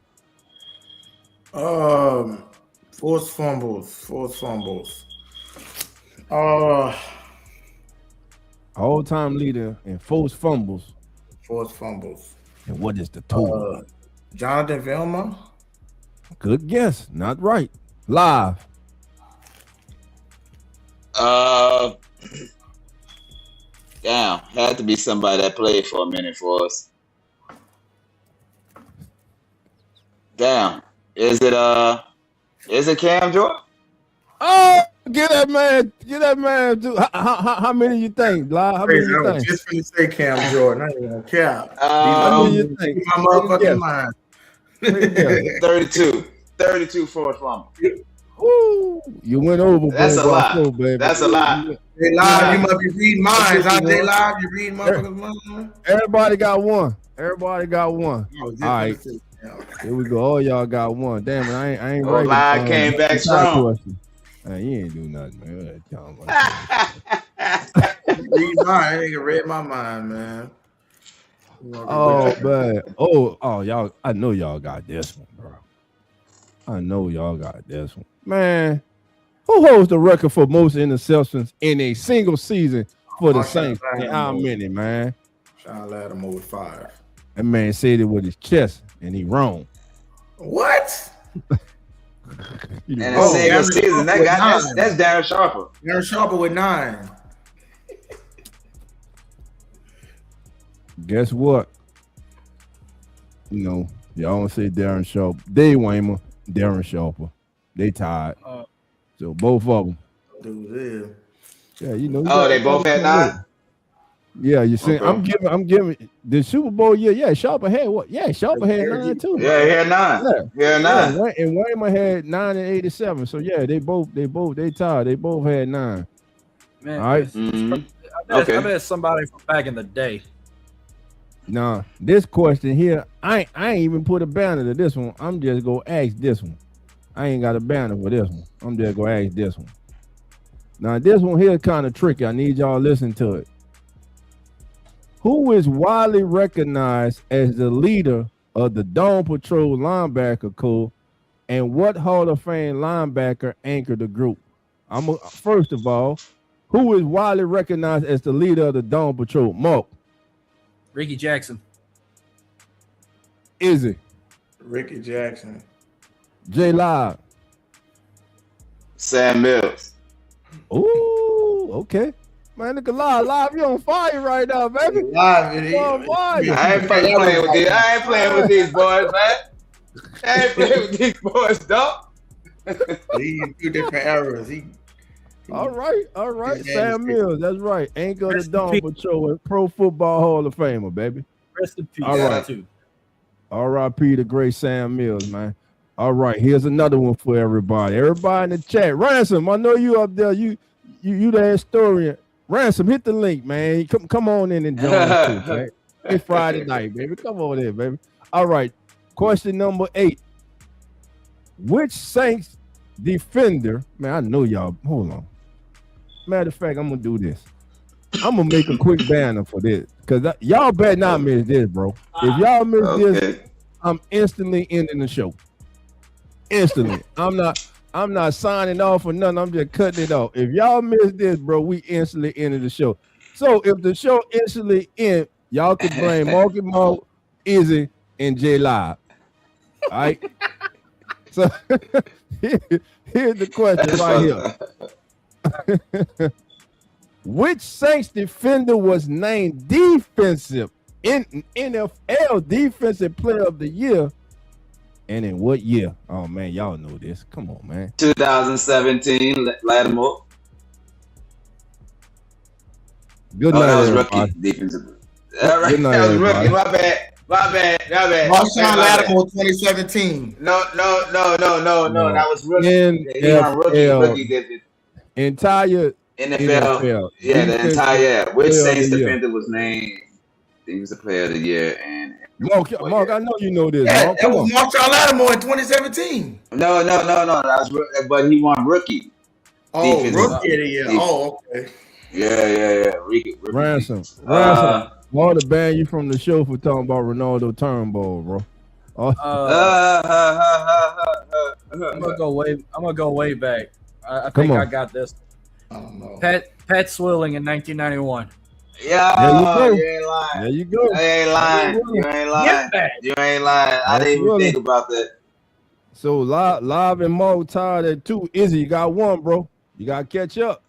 Forced fumbles. All-time leader in forced fumbles, Forced fumbles. and what is the total? Jonathan Vilma. Good guess, not right. Live. Damn, had to be somebody that played for a minute for us. Damn, is it Cam Jordan? Oh, get that man. Dude. How many you think, Live? How many Crazy, I you was think? just finna say Cam Jordan. I ain't gonna care. How many you think? My motherfucking mind. 32 forced fumble. Woo, you went over. That's a lot. Baby. That's a lot. Hey, Live, you must be reading minds. Huh? J Live, you reading motherfuckers' minds? Everybody got one. All right. Say, Here we go. All y'all got one. Damn it, I ain't Oh, right. Live came back strong. Man, you ain't do nothing, man. read mine. Nigga read my mind, man. Oh man. Oh, y'all. I know y'all got this one, bro. Man, who holds the record for most interceptions in a single season for the Saints? And how many, man? Sean Lattimore with 5. That man said it with his chest, and he wrong. What? In a single season, that's Darren Sharper. Darren Sharper with 9. Guess what? You know, y'all don't say Darren Sharper. Dave Waymer, Darren Sharper. They tied. So both of them. Dude, Yeah, you know. Oh, they both had 9? Yeah, you see, Okay. I'm giving the Super Bowl year. Yeah, Sharper had what? Yeah, Sharper had 9 too. Yeah, he had 9. Yeah, 9. And Waymer had 9 and 87. So yeah, they tied. They both had 9. Man, All right. I bet somebody from back in the day. Nah, this question here, I ain't even put a banner to this one. I'm just gonna ask this one. I ain't got a banner for this one. I'm just gonna ask this one. Now, this one here is kind of tricky. I need y'all to listen to it. Who is widely recognized as the leader of the Dawn Patrol linebacker corps, and what Hall of Fame linebacker anchored the group? First of all, who is widely recognized as the leader of the Dawn Patrol? Mark. Ricky Jackson. Izzy. Ricky Jackson. J Live. Sam Mills. Ooh, okay. Man, look at Live. You on fire right now, baby. Live, You on fire. I ain't playing with these. I ain't playing with these boys, man. I ain't playing with these boys, dog. He used 2 different eras. All right. His Sam name is- Mills, that's right. Anchor of the Rest in Dawn peace. Patrol and Pro Football Hall of Famer, baby. Rest in peace. All right. Too. R.I.P. the great Sam Mills, man. All right, here's another one for everybody. Everybody in the chat. Ransom, I know you up there. You the historian. Ransom, hit the link, man. Come on in and join us too, man. It's Friday night, baby. Come on in, baby. All right. Question number 8. Which Saints defender, man, I know y'all. Hold on. Matter of fact, I'm gonna do this. I'm gonna make a quick banner for this because y'all better not miss this, bro. If y'all miss this, I'm instantly ending the show. Instantly. I'm not signing off or nothing. I'm just cutting it off. If y'all miss this, bro, we instantly ended the show. So if the show instantly ends, y'all can blame Marky Mark, Izzy, and J Live. All right. So here's the question right here. Which Saints defender was named defensive in NFL Defensive Player of the Year? And in what year? Oh man, y'all know this. Come on, man. 2017, Lattimore. Good Oh, night, that was everybody. rookie defensive. All right, Good night, that was rookie. everybody. My bad. Marshawn Lattimore 2017. No. That was rookie. NFL. Rookie defense. Entire NFL. Yeah, the Defensive entire. Which Player of Saints the Year. defender was named Defensive Player of the Year, and Mark, I know you know this. Yeah, Mark. that Come was on. Marshall Lattimore in 2017. no. But he won rookie. Oh, Defensive- rookie of the year. Oh, okay. Yeah. Rookie. Ransom. Uh, All to ban you from the show for talking about Ronaldo Turnbull, bro. I'm gonna go way back. I Come think on. I got this. I don't know. Pat Swilling in 1991. Yeah, There you go. you ain't lying. There you go. You ain't lying. You ain't lying. Get back. You ain't lying. I That's didn't even really- think about that. So live and Mo tied at 2. Izzy, you got 1, bro. You got to catch up.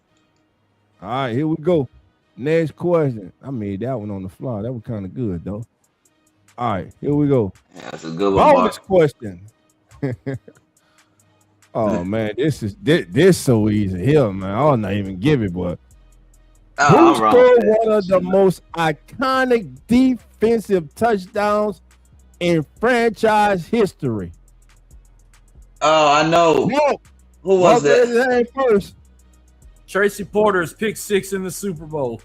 All right, here we go. Next question. I made that one on the fly. That was kind of good, though. All right, here we go. Yeah, that's a good one, Bonus Mark. question. Oh man, this so easy here, man. I'll not even give it, but Oh, who I'm wrong. scored one of the most iconic defensive touchdowns in franchise history? Oh, I know. No, Who was that? his name first. Tracy Porter's pick 6 in the Super Bowl.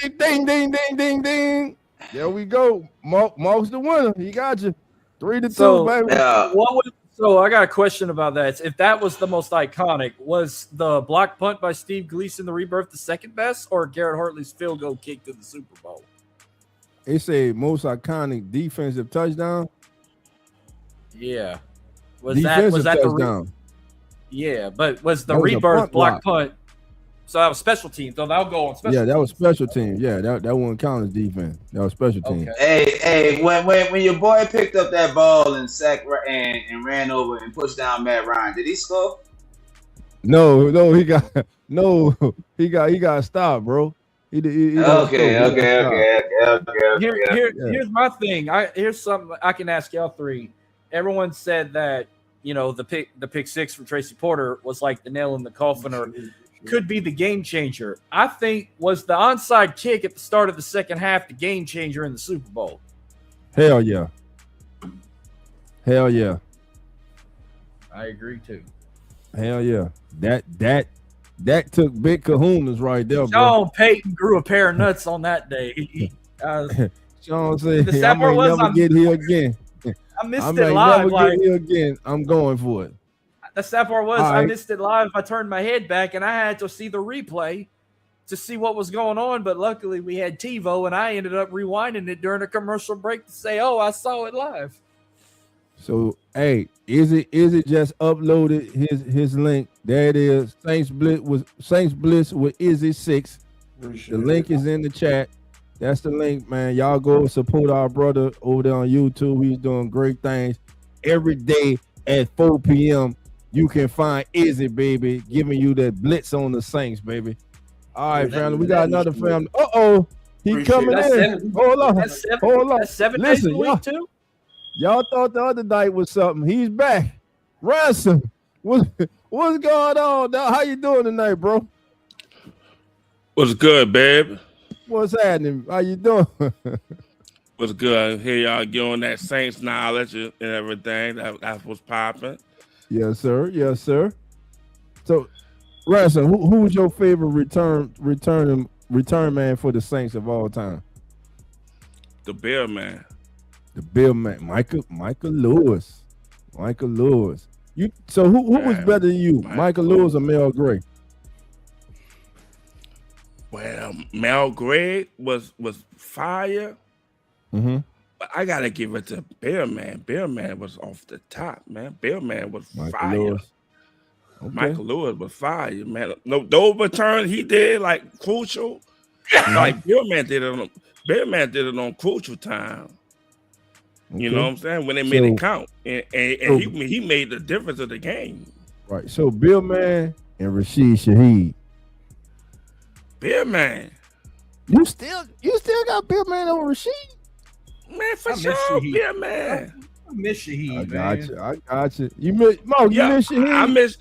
Ding, ding, ding, ding, ding, ding. There we go. Mark's the winner. He got you. 3-2, So- baby. Yeah. So I got a question about that. If that was the most iconic, was the block punt by Steve Gleason, the rebirth, the second best, or Garrett Hartley's field goal kick to the Super Bowl? They say most iconic defensive touchdown. Yeah. Was Defensive that the touchdown. yeah, but was the That was a rebirth punt block block. punt? So that was special teams. So that'll go on special. Yeah, that was teams. special team. Yeah, that wouldn't count as defense. That was special team. Okay. Hey, when your boy picked up that ball and sacked and ran over and pushed down Matt Ryan, did he score? No, he got stopped, bro. He got stopped. Okay. Here's my thing. Here's something I can ask y'all three. Everyone said that the pick 6 from Tracy Porter was like the nail in the coffin, or could be the game changer. I think was the onside kick at the start of the second half the game changer in the Super Bowl. Hell yeah. I agree too. Hell yeah. That took big kahunas right there, bro. Sean Payton grew a pair of nuts on that day. Sean said, The I sad part may was never get here again. I missed I it may live. never Like get here again. I'm going for it. the sad part was All I right. missed it live. I turned my head back and I had to see the replay to see what was going on. But luckily we had TiVo and I ended up rewinding it during a commercial break to say, "Oh, I saw it live." So, hey, is it just uploaded his link? There it is. Saints Bliss with Izzy 6. The link is in the chat. That's the link, man. Y'all go support our brother over there on YouTube. He's doing great things. Every day at 4 p.m., you can find Izzy, baby, giving you that blitz on the Saints, baby. All right, family. We got another family. Uh-oh. He Appreciate coming That's in. seven. Hold on. That's seven. Hold on. That's 7 Listen, days a y'all- week too. Y'all thought the other night was something. He's back. Ransom. What's going on, dog? How you doing tonight, bro? What's good, babe? What's happening? How you doing? What's good? Here y'all get on that Saints knowledge and everything. That's what's popping. Yes, sir. Yes, sir. So, Ransom, who's your favorite return man for the Saints of all time? The Bear man. The Bill man, Michael Lewis. Michael Lewis. Who was Yeah, better than you, Michael Lewis or Mel Gray? Well, Mel Gray was fire, Mm-hmm. but I gotta give it to Bear man. Bear man was off the top, man. Bear man was Michael fire. Lewis. Okay. Michael Lewis was fire, man. No, those returns he did like crucial. Like Bear man did it on crucial time. You know what I'm saying? When they made it count, and he made the difference of the game. Right. So Bill Man and Rashid Shaheed. Bear man, You still got Bill Man over Rashid? man, for I miss sure, Shaheed. Bear man. I miss Shaheed, I man. got you. You miss Mo, you Yeah, miss Shaheed? I miss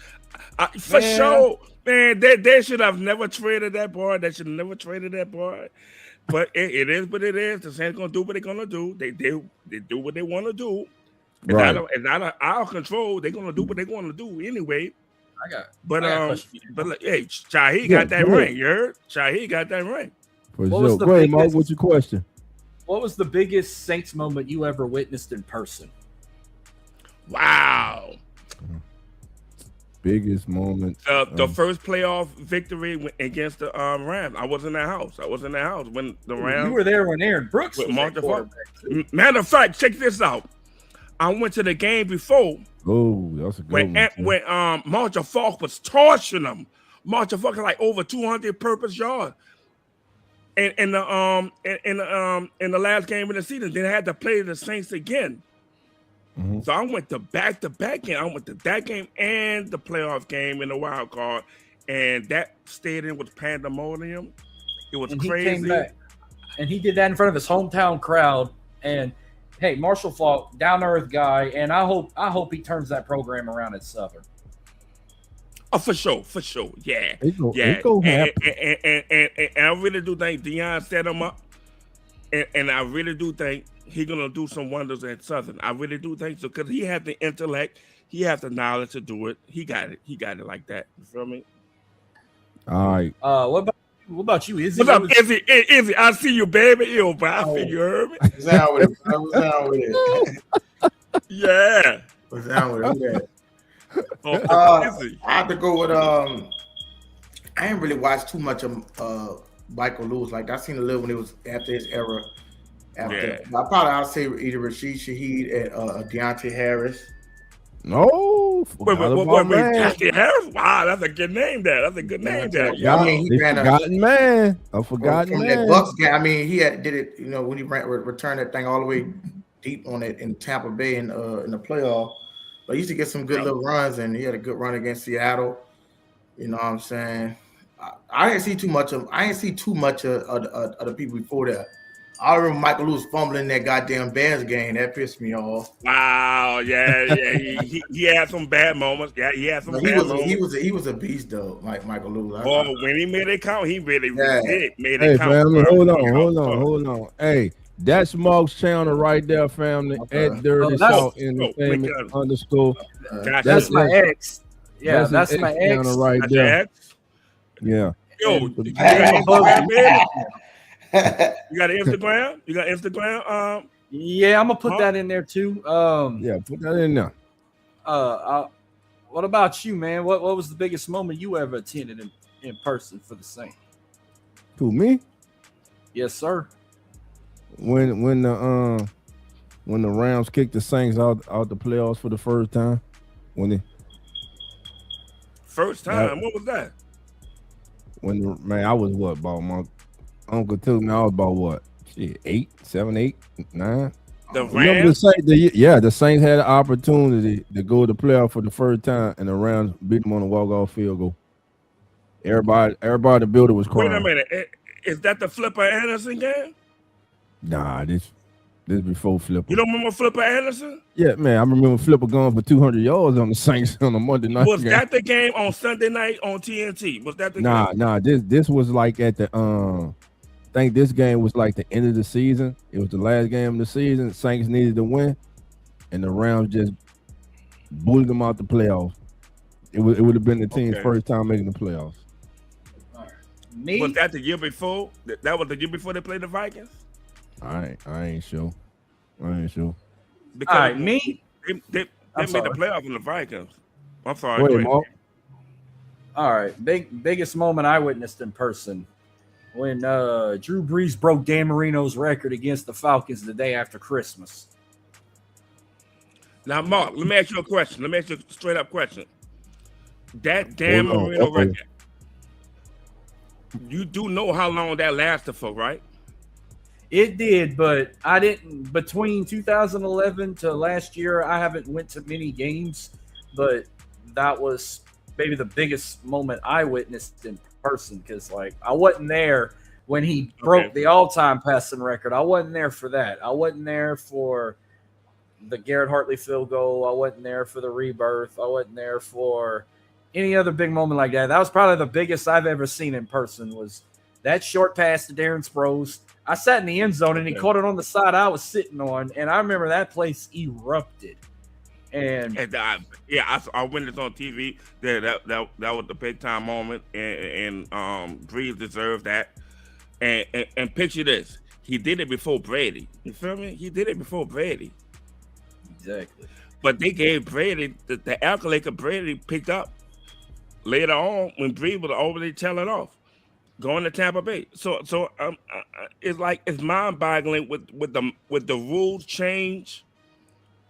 for Man. sure, man. They should have never traded that boy. They should have never traded that boy. But it is what it is. The Saints gonna do what they're gonna do. They do what they want to do. Right. It's out of our control. They're gonna do what they're gonna do anyway. I But got a question for you. but look, hey, Shaheed Yeah, got that go ahead. ring. You heard? Shaheed got that ring. For What was sure. the Go ahead, Mark. biggest- What's your question? What was the biggest Saints moment you ever witnessed in person? Wow. Biggest moment. The first playoff victory against the Rams. I was in that house. When the Rams. You were there when Aaron Brooks was Marshall at quarterback. Matter of fact, check this out. I went to the game before Oh, that's a good one. when Marshall Falk was torching them. Marshall Falk had like over 200 purpose yards. And in the last game of the season, they had to play the Saints again. Mhm. So I went to back-to-back game. I went to that game and the playoff game in the wild card, and that stadium was pandemonium. It was And he crazy. came back, and he did that in front of his hometown crowd. And hey, Marshall Falk, down to earth guy, and I hope he turns that program around at Southern. Oh, for sure, yeah, It go And happen. I really do think Deion set him up, and I really do think he's gonna do some wonders at Southern. I really do think so because he has the intellect, he has the knowledge to do it. He got it like that. You feel me? All right. What about you? Izzy? What's up, Izzy? Izzy, I see you, baby. Yo, but I feel you heard me. What's down with it? What's down with it? Yeah. What's down with it? Okay. Izzy. I have to go with I ain't really watched too much of Michael Lewis. Like I seen a little when it was after his era. Yeah. I'll say either Rashid Shaheed and Deontay Harris. No. Wait, man. Deontay Harris? Wow, that's a good name there. That's a good name there. Yeah, I mean, he ran forgotten man. A forgotten from man. that Bucks game. I mean, he did it. You know, when he returned that thing all the way deep on it in Tampa Bay in the playoff. But he used to get some good little runs, and he had a good run against Seattle. You know what I'm saying? I didn't see too much of the people before that. I remember Michael Lewis fumbling that goddamn Bears game. That pissed me off. Wow, yeah. He had some bad moments. Yeah, he had some bad moments. He was a beast though, Michael Lewis. Oh, when he made it count, he really did. Made Hey, it count. family, hold on. Hey, that's Mark's channel right there, family. At Dirty South Entertainment _. Gotcha. That's my ex. Yeah, that's his my ex. channel right That's there. your ex? Yeah. Yo, you got Instagram, baby? You got an Instagram? You got Instagram? Yeah, I'm gonna put that in there too. Yeah, put that in there. What about you, man? What was the biggest moment you ever attended in person for the Saints? Who, me? Yes, sir. When the Rams kicked the Saints out the playoffs for the first time. First time? What was that? I was what, about my uncle told me I was about what? Shit, 8, 7, 8, 9. The Remember Rams? the Saints had an opportunity to go to the playoff for the first time, and the Rams beat them on a walk-off field goal. Everybody in the building was crying. Wait a minute. Is that the Flipper Anderson game? Nah, this before Flipper. You don't remember Flipper Anderson? Yeah, man, I remember Flipper going for 200 yards on the Saints on a Monday night Was game. that the game on Sunday night on TNT? Was that the game? Nah. This was like at the I think this game was like the end of the season. It was the last game of the season. Saints needed to win, and the Rams just bullied them out the playoffs. It would have been the team's first time making the playoffs. Me? Was that the year before? That was the year before they played the Vikings? I ain't sure. Because All right, me? They made the playoff in the Vikings. I'm sorry. Wait, go ahead. Mark. All right, biggest moment I witnessed in person when Drew Brees broke Dan Marino's record against the Falcons the day after Christmas. Now, Mark, let me ask you a question. Let me ask you a straight up question. That Dan Marino record, you do know how long that lasted for, right? It did, but I didn't. Between 2011 to last year, I haven't went to many games, but that was maybe the biggest moment I witnessed in person because, like, I wasn't there when he broke the all-time passing record. I wasn't there for that. I wasn't there for the Garrett Hartley field goal. I wasn't there for the rebirth. I wasn't there for any other big moment like that. That was probably the biggest I've ever seen in person was that short pass to Darren Sproles. I sat in the end zone, and he caught it on the side I was sitting on, and I remember that place erupted. And I witnessed on TV that was the big time moment, and Brees deserved that. And picture this: he did it before Brady. You feel me? He did it before Brady. Exactly. But they gave Brady the accolade that Brady picked up later on when Brady was already telling off, going to Tampa Bay. So it's like it's mind-boggling with the rules change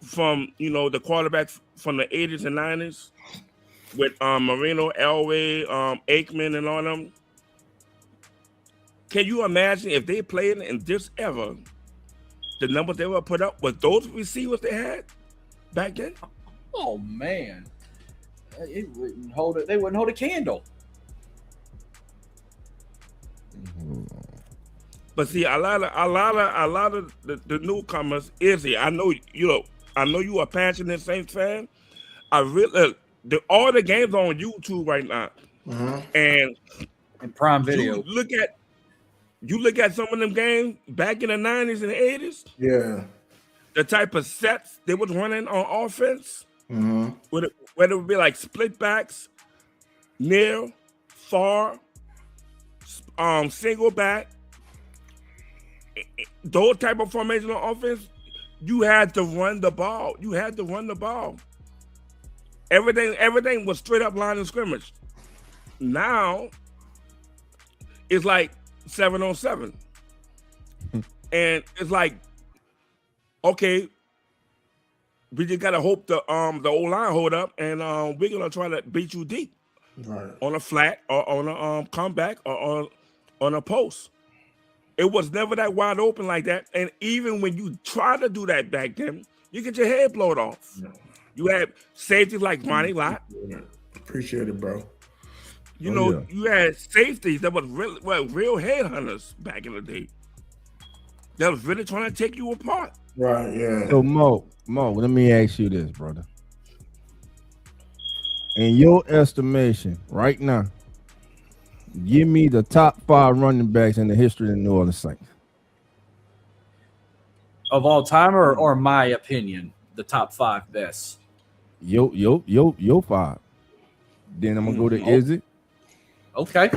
from the quarterback from the 80s and 90s with Marino, Elway, Aikman, and all them. Can you imagine if they played in this era, the numbers they would put up with those receivers they had back then? Oh man, it wouldn't hold it. They wouldn't hold a candle. But see, a lot of the newcomers, Izzy. I know you are a passionate Saints fan. I really all the games are on YouTube right now, and Prime Video. You look at some of them games back in the 90s and the 80s. Yeah. The type of sets they was running on offense, whether it would be like split backs, near, far, single back, those type of formation on offense, you had to run the ball. Everything was straight up line of scrimmage. Now it's like 7-on-7, and it's like, okay, we just gotta hope the O-line hold up, and we're gonna try to beat you deep, Right. on a flat or on a comeback or on a post. It was never that wide open like that, and even when you try to do that back then, you get your head blown off. Yeah. You had safeties like Ronnie Lott. Appreciate it, bro. You had safeties that was real headhunters back in the day. That was really trying to take you apart. Right, yeah. So Mo, let me ask you this, brother. In your estimation, right now, give me the top 5 running backs in the history of the New Orleans Saints. Of all time, or my opinion, the top 5 best. Yo 5. Then I'm gonna go to Izzy. Okay.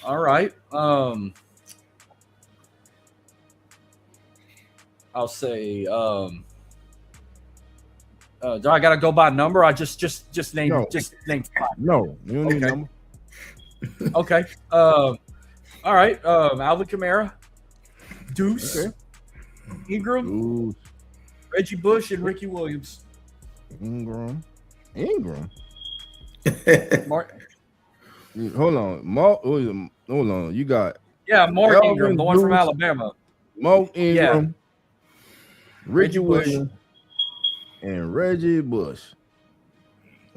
All right. I'll say. Do I gotta go by number? I just name No. just name 5. No, you don't need Okay. number. Okay. All right. Alvin Kamara, Deuce, Okay. Ingram, Ooh, Reggie Bush, and Ricky Williams. Ingram. Mark. Hold on, hold on. You got Yeah, Mark Alvin Ingram, the one from Deuce. Alabama. Mo Ingram, Reggie Reggie Bush. Williams, and Reggie Bush.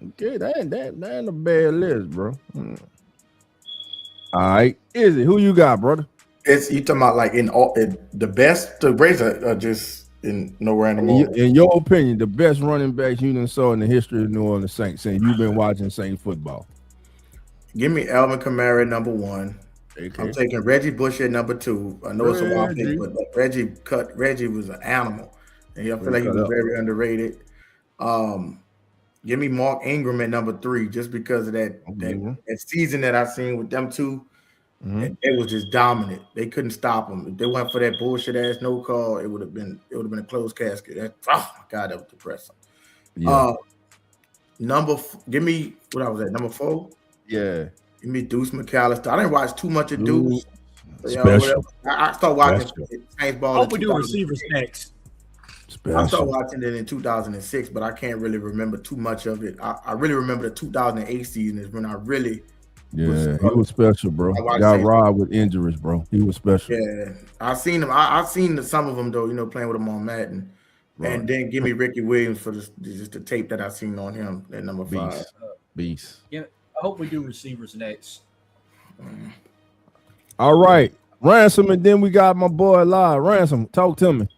Okay, that ain't a bad list, bro. All right, Izzy, who you got, brother? It's you talking about like in the best, the greatest are just in no random order. In your opinion, the best running backs you done saw in the history of New Orleans Saints, saying you've been watching Saints football. Give me Alvin Kamara at number 1. Okay. I'm taking Reggie Bush at number 2. I know it's a wild pick, but Reggie was an animal, and I feel like he was very underrated. Give me Mark Ingram at number 3, just because of that season that I seen with them two. And it was just dominant. They couldn't stop him. If they went for that bullshit ass no call, it would have been a closed casket. Oh my god, that was depressing. Yeah. Give me what I was at, number 4. Yeah. Give me Deuce McAllister. I didn't watch too much of Deuce. Special. I started watching Saints ball. Hope we do receivers next. I started watching it in 2006, but I can't really remember too much of it. I really remember the 2008 season is when I really he was special, bro. Got robbed with injuries, bro. He was special. Yeah, I've seen him. I've seen some of them though. Playing with him on Madden. Right. And then give me Ricky Williams for just the tape that I've seen on him at number 5. Beast. Yeah, I hope we do receivers next. All right, Ransom, and then we got my boy live. Ransom, talk to me.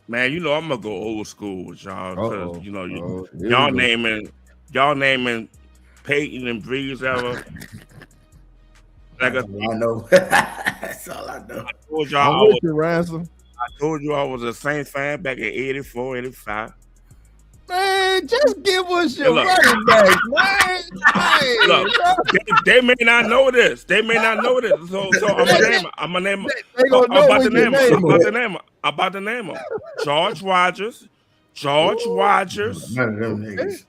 Man, I'm gonna go old school with y'all because y'all naming Peyton and Breeze ever. I know. That's all I know. I told you I was a Saints fan back in 84, 85. Man, just give us your Look. running back, man. Hey, Look, they may not know this. They may not know this. So I'm gonna name. they gonna know about when the you name. name I'm them. about to name them. George Rogers. George Rogers. None of them niggas.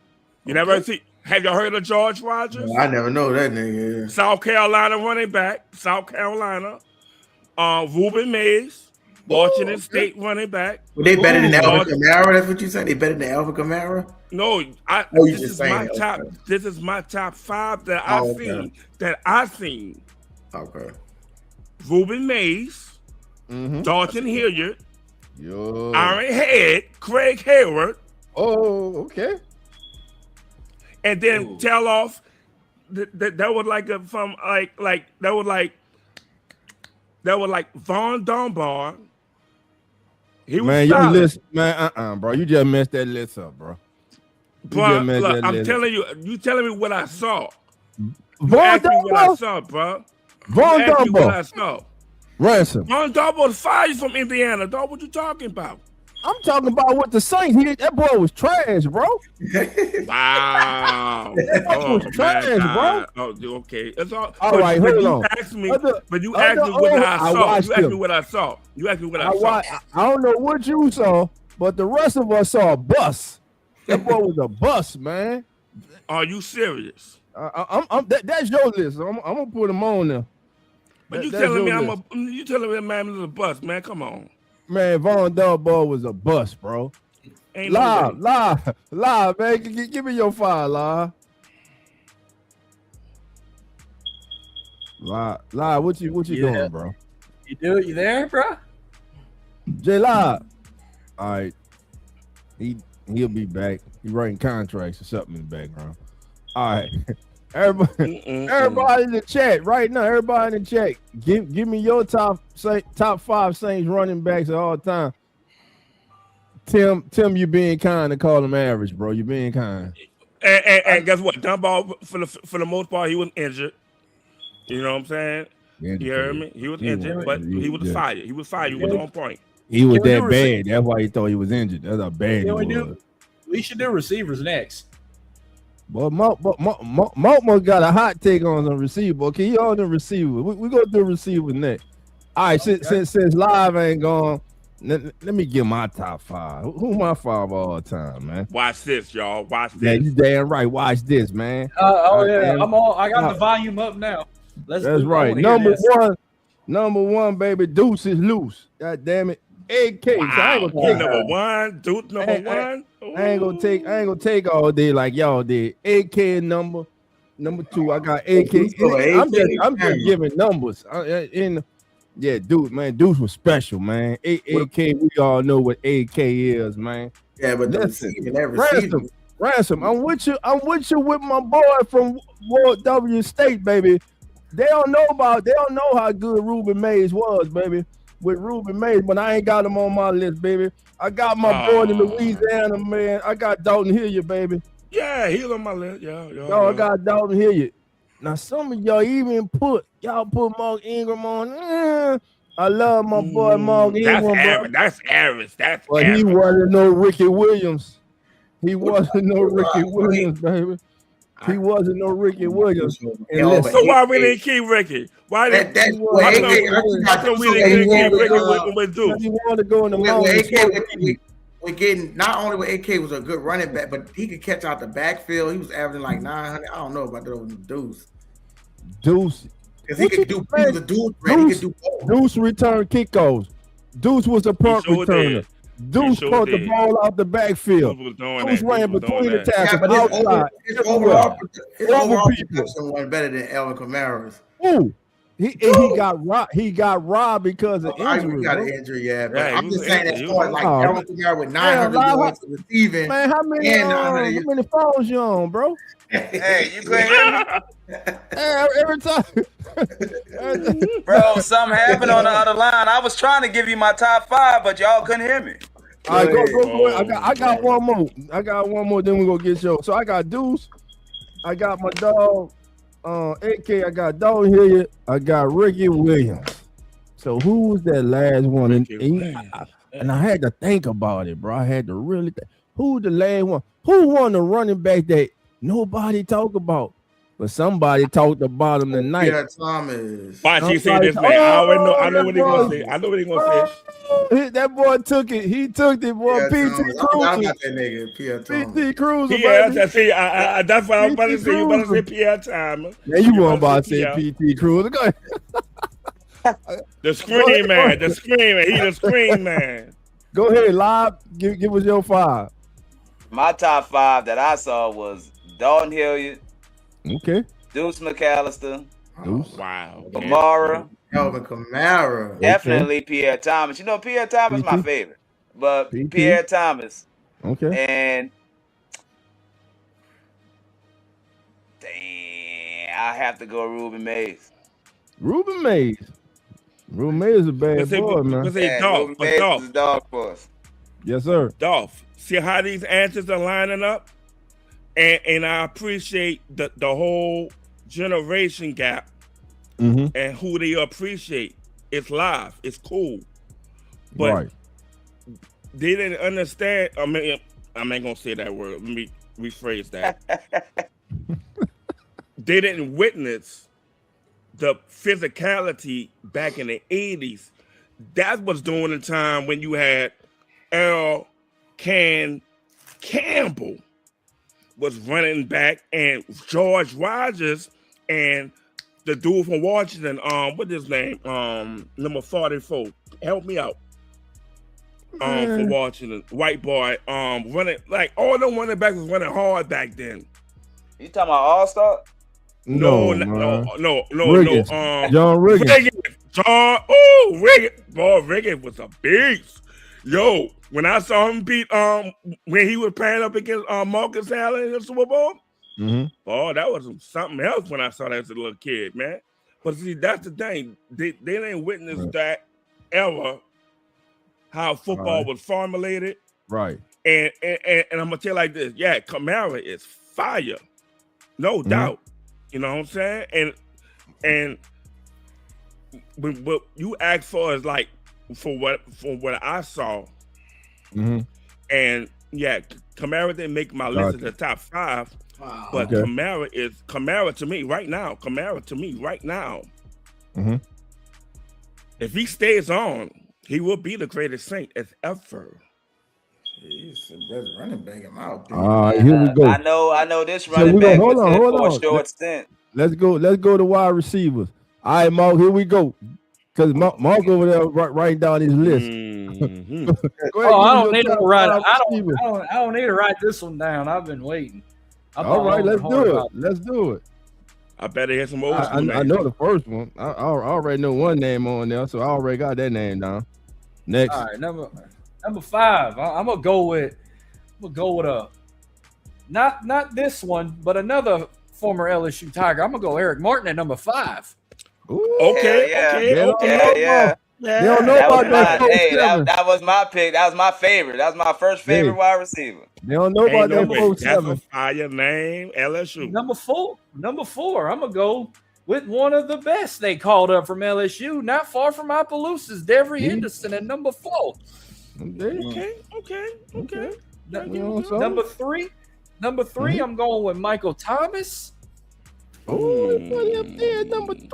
You never see? Have y'all heard of George Rogers? I never know that nigga. South Carolina running back. South Carolina. Ruben Mays. Washington State running back. Were they better than Ooh, Alvin Kamara? That's what you said. They better than Alvin Kamara? No, Oh, you this just is saying my that, top. okay. This is my top 5 that Oh, I've okay. seen. That I've seen. Okay. Ruben Mays, Mhm. Dalton Hilliard, Yo. Aaron Head, Craig Hayward, Oh, okay. and then tell off that was like that was like Von Dunbar. He was Man, your solid. list, man, bro. You just messed that list up, bro. Bro, just messed look, that I'm list telling you, you telling me what I saw. You Von asked me what I Dunbar? saw, bro. Von You asked me what I Dunbar. saw. Ransom. Von Dunbar was fired from Indiana, dog. What you talking about? I'm talking about what the Saints. That boy was trash, bro. Wow. was trash, bro. Oh, okay. It's all right, but hold you on. asked me, Other- but you other- asked me what I I saw. watched You asked me him. what I saw. You asked me what I I, saw. I don't know what you saw, but the rest of us saw a bus. That boy was a bus, man. Are you serious? That's your list. I'm gonna put him on there. But you That's telling me your I'm list. you telling me that man is a bust, man. Come on. Man, Von Dunbar was a bus, bro. Ain't no Live, man. Give me your 5, live. Live, what you Yeah. doing, bro? You do it? You there, bro? J Live. All right. He'll be back. He writing contracts or something in the background. All right. Everybody in the chat right now. Everybody in the chat. Give me your top 5 Saints running backs of all time. Tim, you being kind to call him average, bro. You being kind. And guess what? Dunbar for the most part he was injured. You know what I'm saying? You heard me? He was injured, but he was fired. He was fired. He was on point. He was Can we that do bad. That's why he thought he was injured. That's how bad he Can we was. We should do receivers next. But Maltman got a hot take on the receiver. Okay, you on the receiver. We go do receivers next. All right, since live ain't gone, let me get my top 5. Who my 5 all time, man? Watch this, y'all. Watch Yeah, this. you damn right. Watch this, man. Yeah, man. I'm all. I got the volume up now. That's I right. wanna hear this. Number one, baby. Deuce is loose. God damn it. AK. So I Wow. ain't gonna take Number one, dude. Number Hey, one. I ain't gonna take all day like y'all did. AK number 2. I got AK. I'm just giving numbers. Dude, man, Deuce was special, man. AK, we all know what AK is, man. Yeah, but Listen, the Ransom, I'm with you with my boy from Ward W State, baby. They don't know how good Ruben Mays was, baby. With Ruben Mays, but I ain't got him on my list, baby. I got my boy in Louisiana, man. I got Dalton Hilliard, baby. Yeah, he was on my list. Yeah. I got Dalton Hilliard. Now some of y'all even put Mark Ingram on. I love my boy Mark Ingram. That's average. That's But average. he wasn't no Ricky Williams. He wasn't no Ricky Williams, baby. He wasn't no Ricky Williams. And listen, So why we didn't keep Ricky? Why didn't how come we didn't keep Ricky with Duke? he wanted to go in the mountains. We're getting not only with AK was a good running back, but he could catch out the backfield. He was averaging like 900. I don't know about those Deuce. Deuce. Because he could do he was a dual threat. He could do both. Deuce returned kickoffs. Deuce was a punt sure returner. did. Deuce sure caught the did. ball out the backfield. Deuce was doing Deuce that. ran Deuce was between doing the that. Yeah, tackles. but outside. his overall Over people. production was better than Alvin Kamara's. Ooh. He got robbed because of injury. He got bro. an injury, yeah. But Yeah, he I'm was just saying that injured. as far as like Oh, Alvin Kamara with 900 yards receiving. Man, how many phones you on, bro? Hey, you couldn't hear me? Every time. Bro, something happened on the other line. I was trying to give you my top 5, but y'all couldn't hear me. All right, go. I got one more. Then we gonna get yours. So I got Deuce. I got my dog, AK. I got Dalton Hilliard. I got Ricky Williams. So who was that last one? And I had to think about it, bro. I had to really think. Who the last one? Who won the running back that nobody talk about? But somebody talked about him tonight. Pierre Thomas. Watch you say this, man. I already know. I know what they're gonna say. I know what they're gonna say. That boy took it. He took it, boy. Pierre PT Thomas. I forgot Cruz. about that nigga, Pierre Thomas. PT Cruz. Yeah, that's what I was about to say. You about to say Pierre Thomas. Yeah, you want about to say PT Cruz. Go ahead. The scream man. The scream man. He the scream man. Go ahead, Lob. Give us your 5. My top 5 that I saw was Dalton Hilliard, Okay. Deuce McAllister, Wow. Kamara, Alvin Kamara. definitely Pierre Thomas. You know, Pierre Thomas is my PT? favorite, but PT? Pierre Thomas Okay. and dang, I have to go Ruben Mays. Ruben Mays. Ruben Mays is a bad Let's say, boy, man. let's say Yeah, Dolph. Ruben But Mays Dolph. is a dog for us. Yes, sir. Dolph. See how these answers are lining up? And I appreciate the whole generation gap Mm-hmm. and who they appreciate. It's live. It's cool. But Right. they didn't understand. I mean, I ain't gonna say that word. Let me rephrase that. They didn't witness the physicality back in the 80s. That was during the time when you had Earl Campbell was running back, and George Rogers and the dude from Washington, what's his name? Number 44. Help me out. For Washington, white boy, running like all the running backs was running hard back then. You talking about All-Star? No. Riggins. John John Riggins. Riggins. Boy, Riggins was a beast. Yo, when I saw him beat when he was playing up against Marcus Allen in the Super Bowl, Mm-hmm. oh, that was something else when I saw that as a little kid, man. But see, that's the thing. They didn't witness that era, how football was formulated. Right. And I'm gonna tell you like this, yeah, Kamara is fire, no doubt. You know what I'm saying? And what you asked for is like for what I saw, Mm-hmm. and yeah, Kamara didn't make my list of the top 5, Wow. but Okay. Kamara to me right now. Mm-hmm. If he stays on, he will be the greatest Saint as ever. He's the best running back in my opinion. All right, here we go. I know this So running we back gonna- was hold on, there hold for on. a short stint. Let's go to wide receivers. All right, Mark, here we go. Because Mark over there writing down his list. Mhm. Go ahead, Oh, I give don't me need your to top write. 5 receivers. I don't need to write this one down. I've been waiting. I All thought right, I was let's hard do it. about Let's do it. I better hear some old school I names. know the first one. I already know one name on there, so I already got that name down. Next. All right, number 5. I'm gonna go with not this one, but another former LSU Tiger. I'm gonna go Eric Martin at number 5. Ooh. Okay, Yeah, okay, yeah. okay. Yeah. They don't know That was about that. my, hey, 4-7. that was my pick. That was my favorite. That was my first favorite Hey. wide receiver. They don't know about Ain't no that way. That's a 4-7. fire name, LSU. Number 4. I'm gonna go with one of the best they called up from LSU, not far from Opelousas, Devery Henderson at number 4. Okay. Okay. You know what I'm saying? Number 3, I'm going with Michael Thomas. Oh, they put him there at number 3.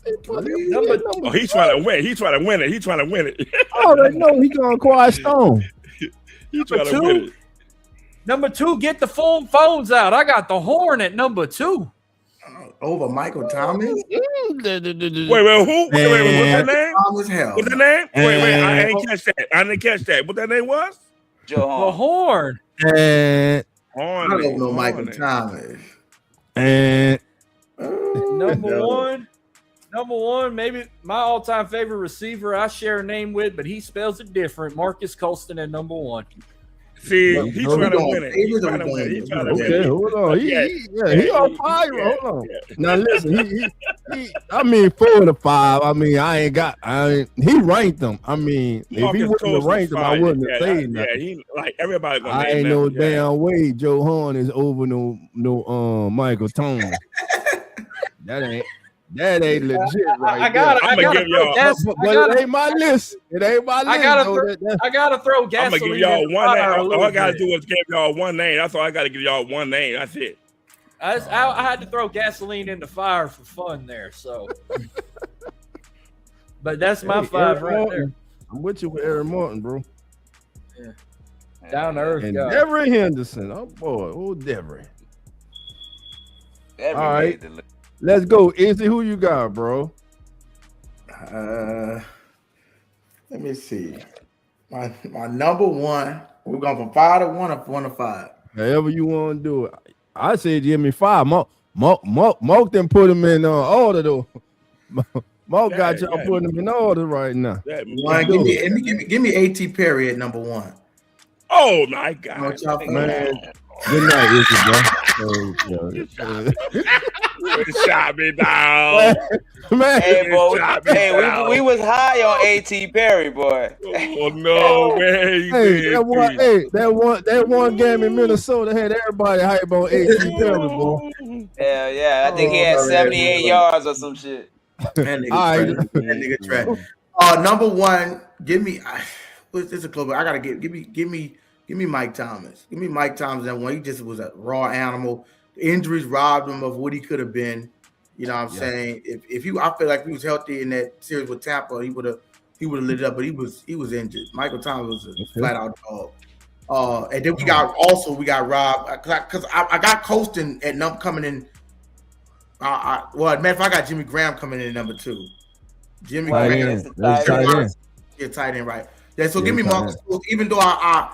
They put him Number- there at number Oh, he's trying to win. He's trying to win it. He's trying to win it. I already know he gonna Quiet Stone. He's trying to two. win it. Number 2, get the phones out. I got the horn at number 2. Over Michael Thomas? Wait, who? Wait, what's that name? Thomas Hell. What's that name? Wait, I didn't catch that. I didn't catch that. What that name was? Joe The Horn. horn. And I don't know Michael Thomas. Number one, maybe my all-time favorite receiver I share a name with, but he spells it different. Marcus Colston at number 1. See, No, he's no, trying we to going win it. favorites He's or trying to we win it. going- He's trying to win okay, it. hold on. He on fire. Yeah. Hold on. Now listen, he I mean 4 to 5. I mean, he ranked them. I mean, if he Marcus wouldn't have Colston ranked them, I fire. wouldn't have said Yeah, nothing. he like everybody gonna I name ain't that no one, yeah. damn way Joe Horn is over no Michael Thomas. That ain't. That ain't legit, right? I gotta give y'all- throw gas. But it ain't my list. It ain't my list. I gotta though. throw- I gotta throw I'm gasoline. gonna give y'all in the one name. fire a All little I gotta bit. do is give y'all one name. That's all I gotta give y'all one name. That's it. I had to throw gasoline in the fire for fun there. So, but that's my Hey, five Eric right Morton. I'm with you with Eric Morton, bro. there. Down to earth And guy. Devery Henderson. Oh boy, Devery. Every All right. made the list. Let's go. Izzy, who you got, bro? Let me see. My number one. We're going from 5 to 1 or 1 to 5. However you want to do it. I said give me 5. Mark then put him in order though. Mark got y'all putting him in order right now. One, give me A.T. Perry at number 1. Oh my God, What y'all think? Man, good night, Izzy, bro. You shot me down. Man, Hey, boy. Shot me Hey, down. we was high on A.T. Perry, boy. Oh no, man. hey, that one game in Minnesota had everybody hype on A.T. Perry, boy. Hell yeah. I think he had 78 yards or some shit. That nigga All right. trash. That nigga trash. Number 1, give me. What's this a club? I gotta give me Mike Thomas. Give me Mike Thomas. That one, he just was a raw animal. Injuries robbed him of what he could have been. You know what I'm saying? If I feel like he was healthy in that series with Tampa, he would have lit it up. But he was injured. Michael Thomas was a flat out dog. And then we got robbed because I got Colston at coming in. Matter of fact, I got Jimmy Graham coming in at number 2. Jimmy Tight Graham, end. That's tight end. yeah, tight end, right? Yeah, so give me Marcus Fultz, even though I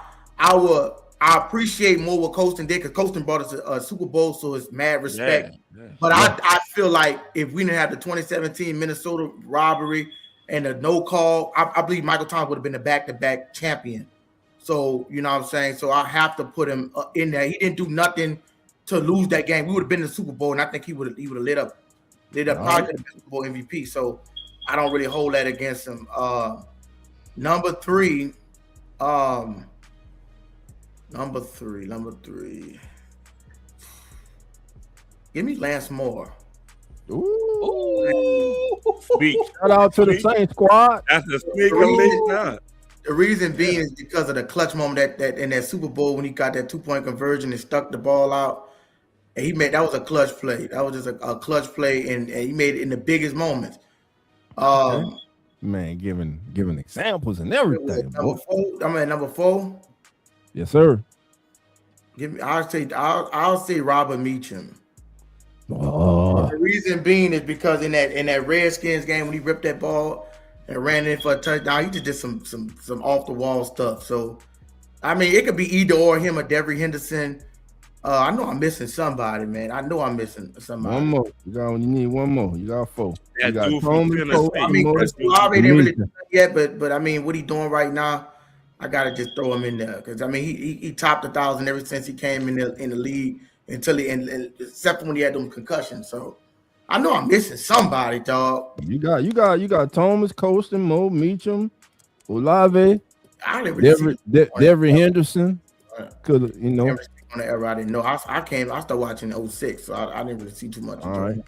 appreciate more what Colston did because Colston brought us a Super Bowl, so it's mad respect. Yeah. But I feel like if we didn't have the 2017 Minnesota robbery and the no call, I believe Michael Thomas would have been the back-to-back champion. So you know what I'm saying. So I have to put him in there. He didn't do nothing to lose that game. We would have been in the Super Bowl, and I think he would have lit up probably the Super Bowl MVP. So I don't really hold that against him. Number three. Give me Lance Moore. Ooh. Beat. Shout out to the Saints squad. That's the sneaker league now. The reason being is because of the clutch moment that in that Super Bowl when he got that 2-point conversion and stuck the ball out. And that was a clutch play. That was just a clutch play, and he made it in the biggest moments. Man, giving examples and everything. Number 4. I'm at number 4. Yes, sir. I'll say Robert Meacham. Oh. The reason being is because in that Redskins game when he ripped that ball and ran in for a touchdown, he just did some off the wall stuff. So I mean, it could be either or him or Devery Henderson. I know I'm missing somebody, man. I know I'm missing somebody. One more. You need one more. You got 4. That You got dude from Coleman, Tennessee. Cole, I mean, Chris Moore, Olave didn't really do Demetrius. that yet, but I mean, what he doing right now, I gotta just throw him in there because I mean, he topped 1,000 ever since he came in the league until except for when he had them concussions. So I know I'm missing somebody, dog. You got Thomas, Colston, Moe, Meacham, Olave, I didn't really see Devery Henderson. Could on the era. I didn't know. I started watching 06, so I didn't really see too much. All right.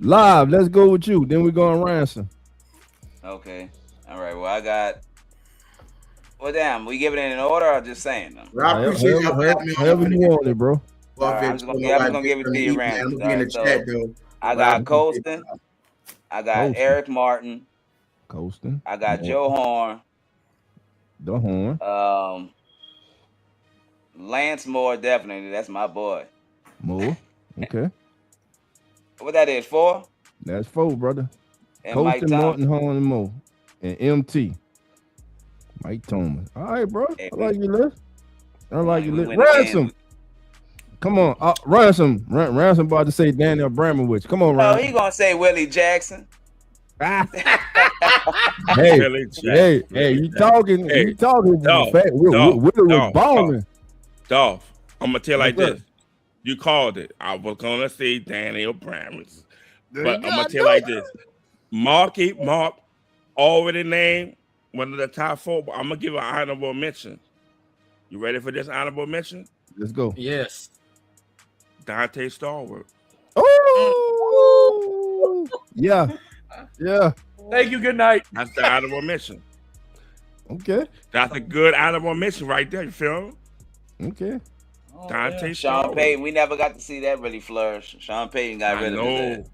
Live, let's go with you. Then we go on Ransom. Okay. All right. Well, I got. Well, damn. We give it in an order or just saying them? I appreciate y'all having me on. However you want it, bro. Well, All right, I'm gonna give it to you, Rams. I'm gonna be in the chat though. I got Colston. I got Eric Martin. Colston. I got Joe Horn. The Horn. Lance Moore, definitely. That's my boy. Moore. Okay. What that is, 4? That's 4, brother. And Mike Colston, Thomas. Martin, Horn, and Moore. And MT. Mike Thomas. All right, bro. Hey, I like your list. win Ransom. again. Come on. Ransom. Ransom about to say Daniel Abramowitz. Come on, Oh, Ransom. he gonna say Willie Jackson. Hey, Really, you talking? Hey, You talking? Dolph, Willie was Dolph, balling. Dolph, I'm gonna tell you like What's this. You called it. I was gonna say Daniel Brams, There but you I'm go. gonna tell you like this. Mark already named one of the top 4. But I'm gonna give an honorable mention. You ready for this honorable mention? Let's go. Yes. Dante Stallworth. Oh, Yeah. Thank you. Good night. That's the honorable mention. Okay. That's a good honorable mention right there. You feel me? Okay. Oh, Dante yeah. Sean Stallworth. Payton, we never got to see that really flourish. Sean Payton got I rid of know. his ass.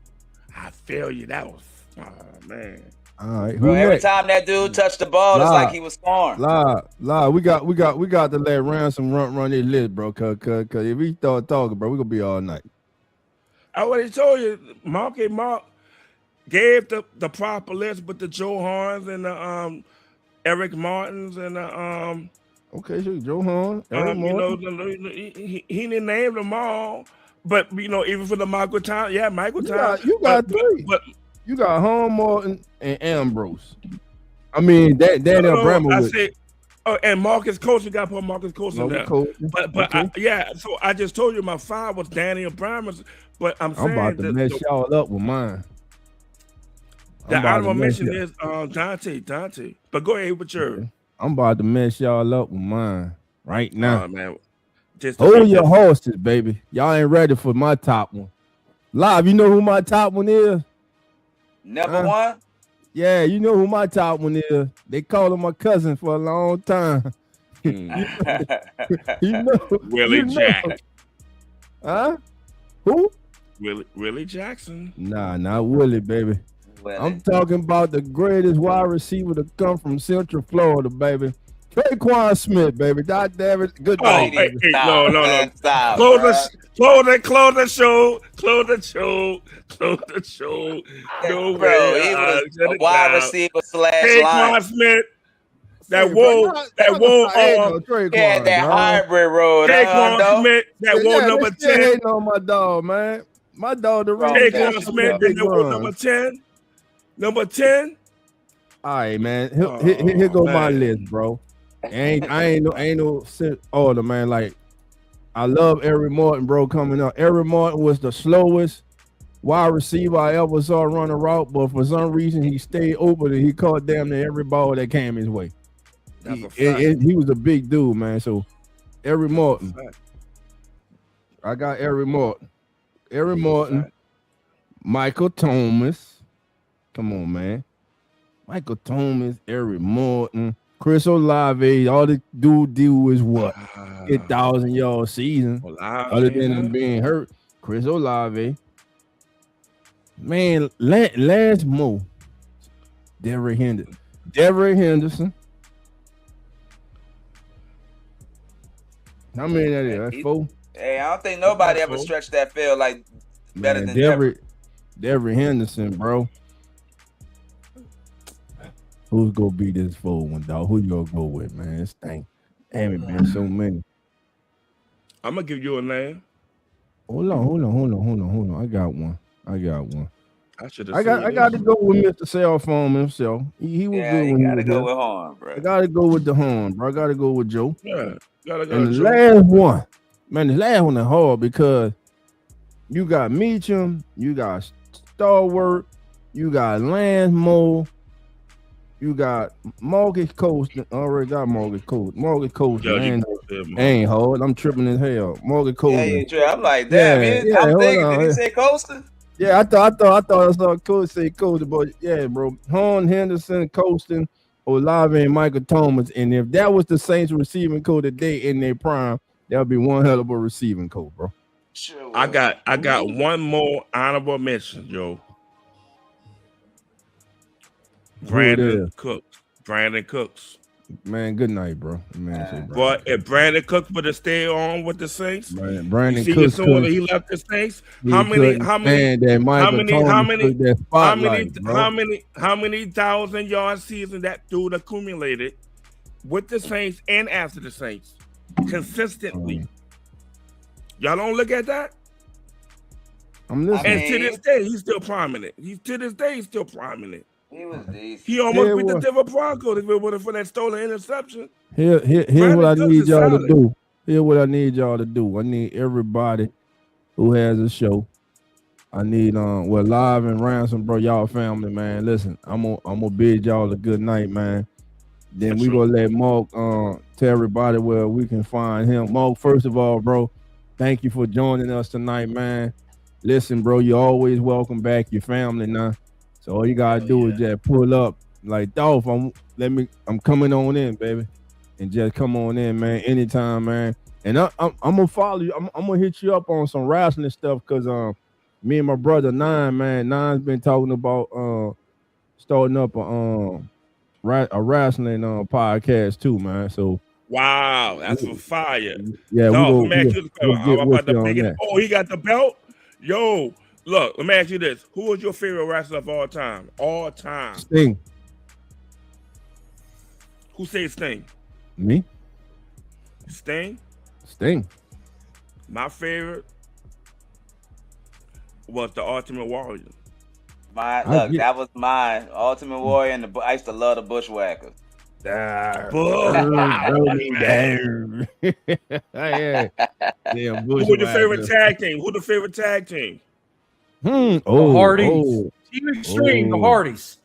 I feel you. That was, oh man. All right. Bro, Who every next? time that dude touched the ball, it's Live. like he was scoring. Live. We got to let Ransom run his list, bro. Cause if we start talking, bro, we gonna be all night. I already told you, Mark gave the proper list with the Joe Horns and the Eric Martins and the Okay, so Joe Horn, Eric Martin. he didn't name them all, but even for the Michael Thomas, Michael Thomas. You got three. But You got Horn, Martin, and Ambrose. I mean, Daniel Abramowitz. I say, and Marcus Coach, we got to put Marcus Coach in there. But okay. So I just told you my 5 was Daniel Abramowitz, but I'm saying about to mess y'all up with mine. The honorable mention is Dante. But go ahead with yours. I'm about to mess y'all up with mine right now. Oh, man. Hold your horses, baby. Y'all ain't ready for my top one. Live, you know who my top one is? Number one? Yeah, you know who my top one is. They called him my cousin for a long time. You know Willie Jack. Huh? Who? Willie Jackson. Nah, not Willie, baby. Willie. I'm talking about the greatest wide receiver to come from Central Florida, baby. Traquan Smith, baby. God damn it. Good night. Hey, no. Stop, Close the show. No bro, way. he was Shut a it wide down. receiver / Traquan line. Smith. He had that hybrid road. Traquan Smith. That wore number 10. Hating on my dog, man. My dog, the real Traquan Smith. That wore number 10. Number 10. All right, man. Here go my list, bro. I ain't no order, man. Like, I love Eric Morton, bro, coming up. Eric Morton was the slowest wide receiver I ever saw run a route, but for some reason he stayed open and he caught damn near every ball that came his way. He was a big dude, man. So Eric Morton. I got Eric Morton. Michael Thomas. Come on, man. Michael Thomas, Eric Morton, Chris Olave. All the dude do is what? 1,000-yard season. Other than him being hurt. Chris Olave. Man, Lance Moore. Derrick Henderson. How many that is? That's 4. Hey, I don't think nobody ever stretched that field like better than Derrick Henderson, bro. Who's gonna be this 4 one, dog? Who you gonna go with, man? This thing haven't been so many. I'm gonna give you a name. Hold on. I got one. I got to go with Mr. Cell Phone himself. He was good. You gotta go with Horn, bro. I gotta go with the Horn, bro. I gotta go with Joe. Yeah, gotta go. And with the Joe. last one, man, the last one is hard because you got Meacham, you got Stallworth, you got Lance Moore, you got Marcus Colston. Already got Marcus Colston. Marcus Colston ain't hard. I'm tripping as hell. Marcus Colston. Yeah, I'm like, damn, I'm thinking, did he say Colston? Yeah, I thought I saw Coach say Colston, but yeah, bro. Horn, Henderson, Colston, Olave, and Michael Thomas. And if that was the Saints receiving coach today in their prime, that would be one hell of a receiving coach, bro. Sure. I got one more honorable mention, Joe. Brandon Cooks. Man, good night, bro. Man, but if Brandon Cooks would have stayed on with the Saints, Brandon Cooks, he left the Saints. How many 1,000-yard season that dude accumulated with the Saints and after the Saints consistently? Y'all don't look at that. I'm listening. And to this day, he's still prominent. He was decent. He almost beat the Denver Broncos for that stolen interception. Here's what I need y'all to do. Here's what I need y'all to do. I need everybody who has a show. I need Live and Ransom, bro. Y'all family, man. Listen, I'm gonna bid y'all a good night, man. Then we gonna let Mark tell everybody where we can find him. Mark, first of all, bro, thank you for joining us tonight, man. Listen, bro, you're always welcome back. Your family now. So all you gotta do is just pull up. Like, Dolph, I'm coming on in, baby. And just come on in, man, anytime, man. And I'm gonna follow you. I'm gonna hit you up on some wrestling stuff because me and my brother Nine's been talking about starting up a wrestling podcast too, man. So Wow, that's a fire. yeah, No, we'll man, get with you on that. Oh, he got the belt. Yo, look, let me ask you this: who was your favorite wrestler of all time? All time. Sting. Who said Sting? Me? Sting. My favorite was the Ultimate Warrior. That was mine. Ultimate Warrior, and I used to love the Bushwhackers. Yeah. Who was your favorite tag team? Who the favorite tag team? The Hardys. Team Extreme, the Hardys.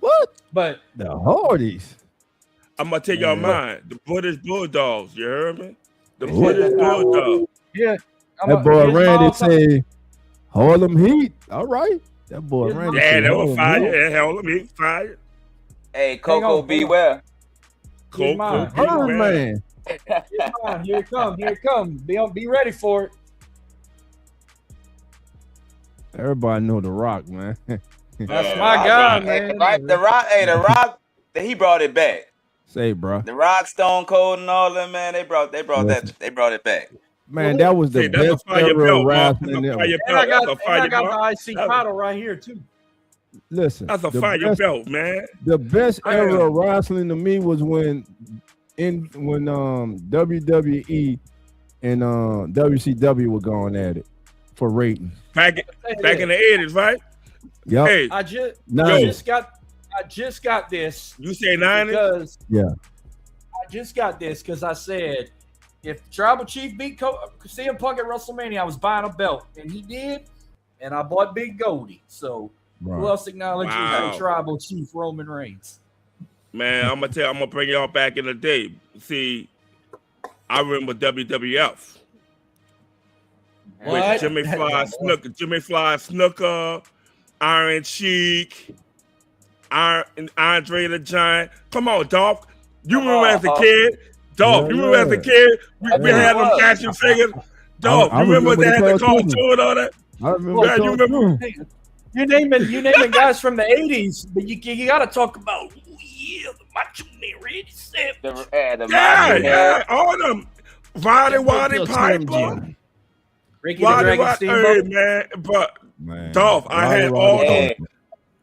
What? But the Hardys. I'm gonna tell y'all mine. The British Bulldogs. You heard me? The British Bulldogs. Yeah. That boy Randy say Harlem Heat. All right. That boy Randy. Yeah, that was fire. Harlem Heat fire. Hey, Coco, beware. Coco, man. Here it comes. Be ready for it. Everybody know The Rock, man. That's my guy, man. Right, The Rock, he brought it back. Say, bro. The Rock, Stone Cold, and all them, man, they brought it back. Man, that was the best era of wrestling ever. I got the IC title right here too. Listen, that's a fire belt, man. The best era of wrestling to me was when WWE and WCW were going at it for ratings. Back in the 80s, right? Yeah. Hey, I just got this. You say 90s? Yeah. I just got this because I said if Tribal Chief beat CM Punk at WrestleMania, I was buying a belt, and he did, and I bought Big Goldie. So who else acknowledges Tribal Chief Roman Reigns? Man, I'm gonna bring y'all back in the day. See, I remember WWF. With Jimmy Fly Snooker, Iron Sheik, Andre the Giant. Come on, Dolph. You remember as a kid? Dolph, you remember as a kid? We had them action figures. Dolph, you remember they had the cartoon on it? I remember. You're naming guys from the 80s, but you got to talk about the Macho Man Randy Savage. Yeah, all them. Waddy Piper. Ricky the Dragon Steamboat. Man, but Dolph, I had all them.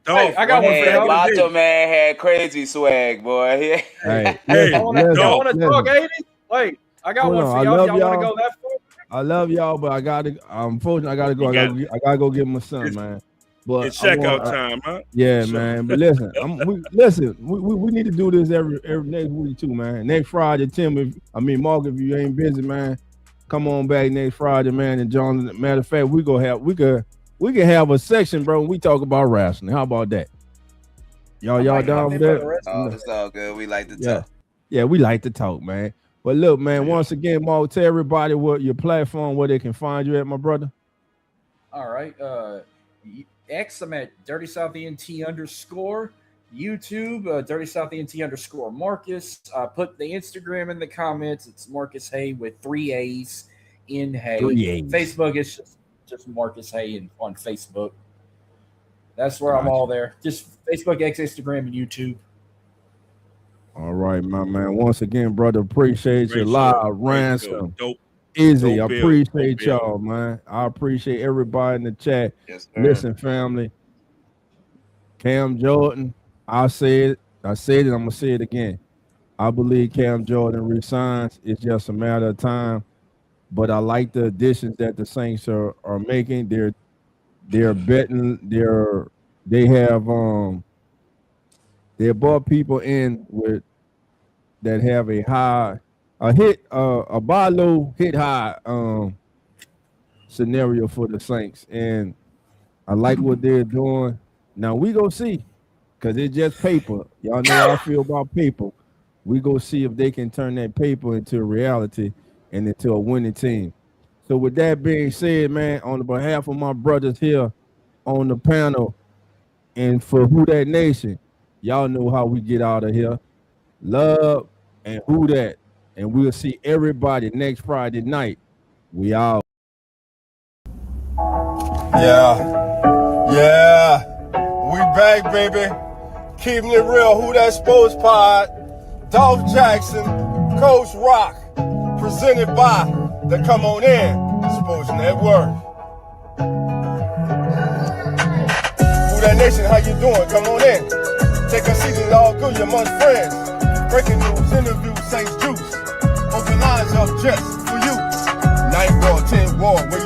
Dolph, I got one for you. Macho Man had crazy swag, boy. I want to talk 80s. Wait, I got one for y'all. Y'all want to go that far? I love y'all, but unfortunately, I gotta go. I gotta go get my son, man. But it's checkout time, huh? Yeah, man. But listen, we need to do this every next week too, man. Next Friday, Mark, if you ain't busy, man, come on back next Friday, man. And John, matter of fact, we can have a section, bro. We talk about wrestling. How about that? Y'all down with that? Oh, it's all good. We like to talk. Yeah, we like to talk, man. But look, man, once again, Mark, tell everybody what your platform, where they can find you at, my brother. All right. X, I'm at Dirty South ENT _. YouTube, Dirty South ENT _ Marcus. Put the Instagram in the comments. It's Marcus Hay with 3 A's in Hay. 3 A's. Facebook is just Marcus Hay on Facebook. That's where I'm all there. Just Facebook, X, Instagram, and YouTube. All right, my man. Once again, brother, appreciate you. Live Ransom. Izzy, I appreciate y'all, man. I appreciate everybody in the chat. Yes, listen, family. Cam Jordan, I said it, I'm gonna say it again. I believe Cam Jordan resigns. It's just a matter of time. But I like the additions that the Saints are making. They're betting. They brought people in with that have a buy low, hit high scenario for the Saints, and I like what they're doing. Now we go see, cause it's just paper. Y'all know how I feel about paper. We go see if they can turn that paper into a reality and into a winning team. So with that being said, man, on the behalf of my brothers here on the panel and for Who That Nation, y'all know how we get out of here. Love and Who That. And we'll see everybody next Friday night. We out. Yeah, we back, baby. Keeping it real. Who That Sports Pod. Dolph Jackson, Coach Rock, presented by the Come On In Sports Network. Who That Nation, how you doing? Come on in. Take a seat, it's all good, you're amongst friends. Breaking news, interviews, Saints Juice. Open lines up just for you. 9 ball, 10 ball, where